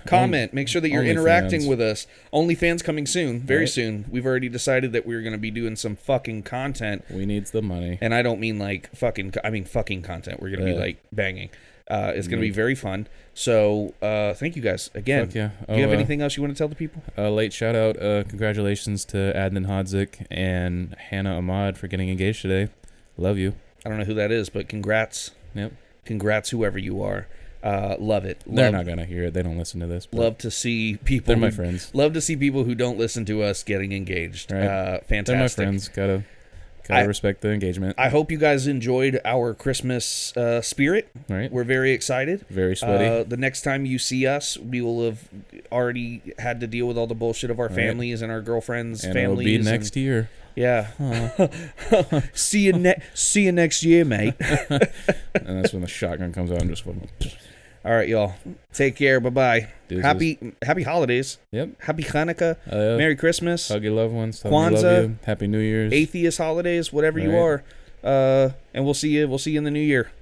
comment. Make sure that you're interacting with us. OnlyFans coming soon, very soon. We've already decided that we're going to be doing some fucking content. We need the money. And I don't mean like fucking, I mean fucking content. We're going to be like banging. It's going to be very fun. So thank you guys again. Fuck yeah. Do you have anything else you want to tell the people? Late shout out. Congratulations to Adnan Hodzik and Hannah Ahmad for getting engaged today. Love you. I don't know who that is, but congrats. Yep. Congrats, whoever you are. Love it. They're not gonna hear it. They don't listen to this. Love to see people. They're my friends. Love to see people who don't listen to us getting engaged. Right. Fantastic. They're my friends. Gotta respect the engagement. I hope you guys enjoyed our Christmas spirit. Right. We're very excited. Very sweaty. The next time you see us, we will have already had to deal with all the bullshit of our families and our girlfriends' and families. It'll be next year. Yeah. See you next year, mate. And that's when the shotgun comes out and just fucking. All right, y'all. Take care. Bye-bye. Happy holidays. Yep. Happy Hanukkah. Merry Christmas. Hug your loved ones. Kwanzaa. Love you. Happy New Year's. Atheist holidays, whatever you are. And we'll see you in the new year.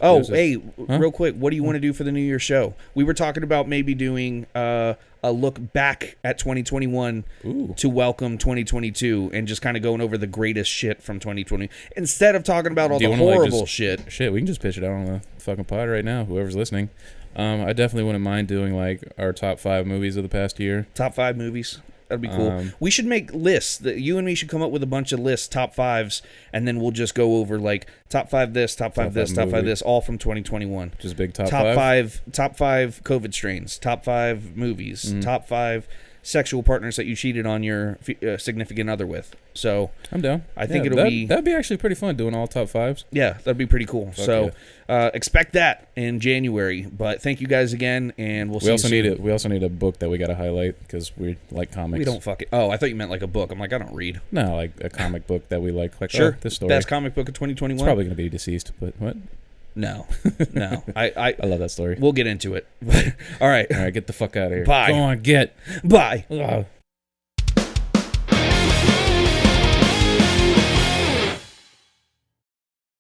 Oh, hey, real quick, what do you want to do for the New Year show? We were talking about maybe doing a look back at 2021 to welcome 2022 and just kind of going over the greatest shit from 2020 instead of talking about all the horrible shit. Shit, we can just pitch it out on the fucking pod right now, whoever's listening. I definitely wouldn't mind doing like our top 5 movies of the past year. Top 5 movies. That'd be cool. We should make lists. You and me should come up with a bunch of lists, top 5s, and then we'll just go over like top 5 this, top 5 this, top 5 this, all from 2021. Just big top 5? Top 5 COVID strains, top 5 movies, top 5 sexual partners that you cheated on your significant other with. So I'm down. I think that'd be actually pretty fun doing all top 5s. Yeah, that'd be pretty cool. Expect that in January. But thank you guys again, and we'll see you soon. We also need a book that we got to highlight because we like comics. We don't Oh, I thought you meant like a book. I'm like, I don't read. No, like a comic book that we like. Like sure, this story. Best comic book of 2021. It's probably gonna be deceased, but what? No. I love that story. We'll get into it. All right. Get the fuck out of here. Bye. Go on, get. Bye. Ugh.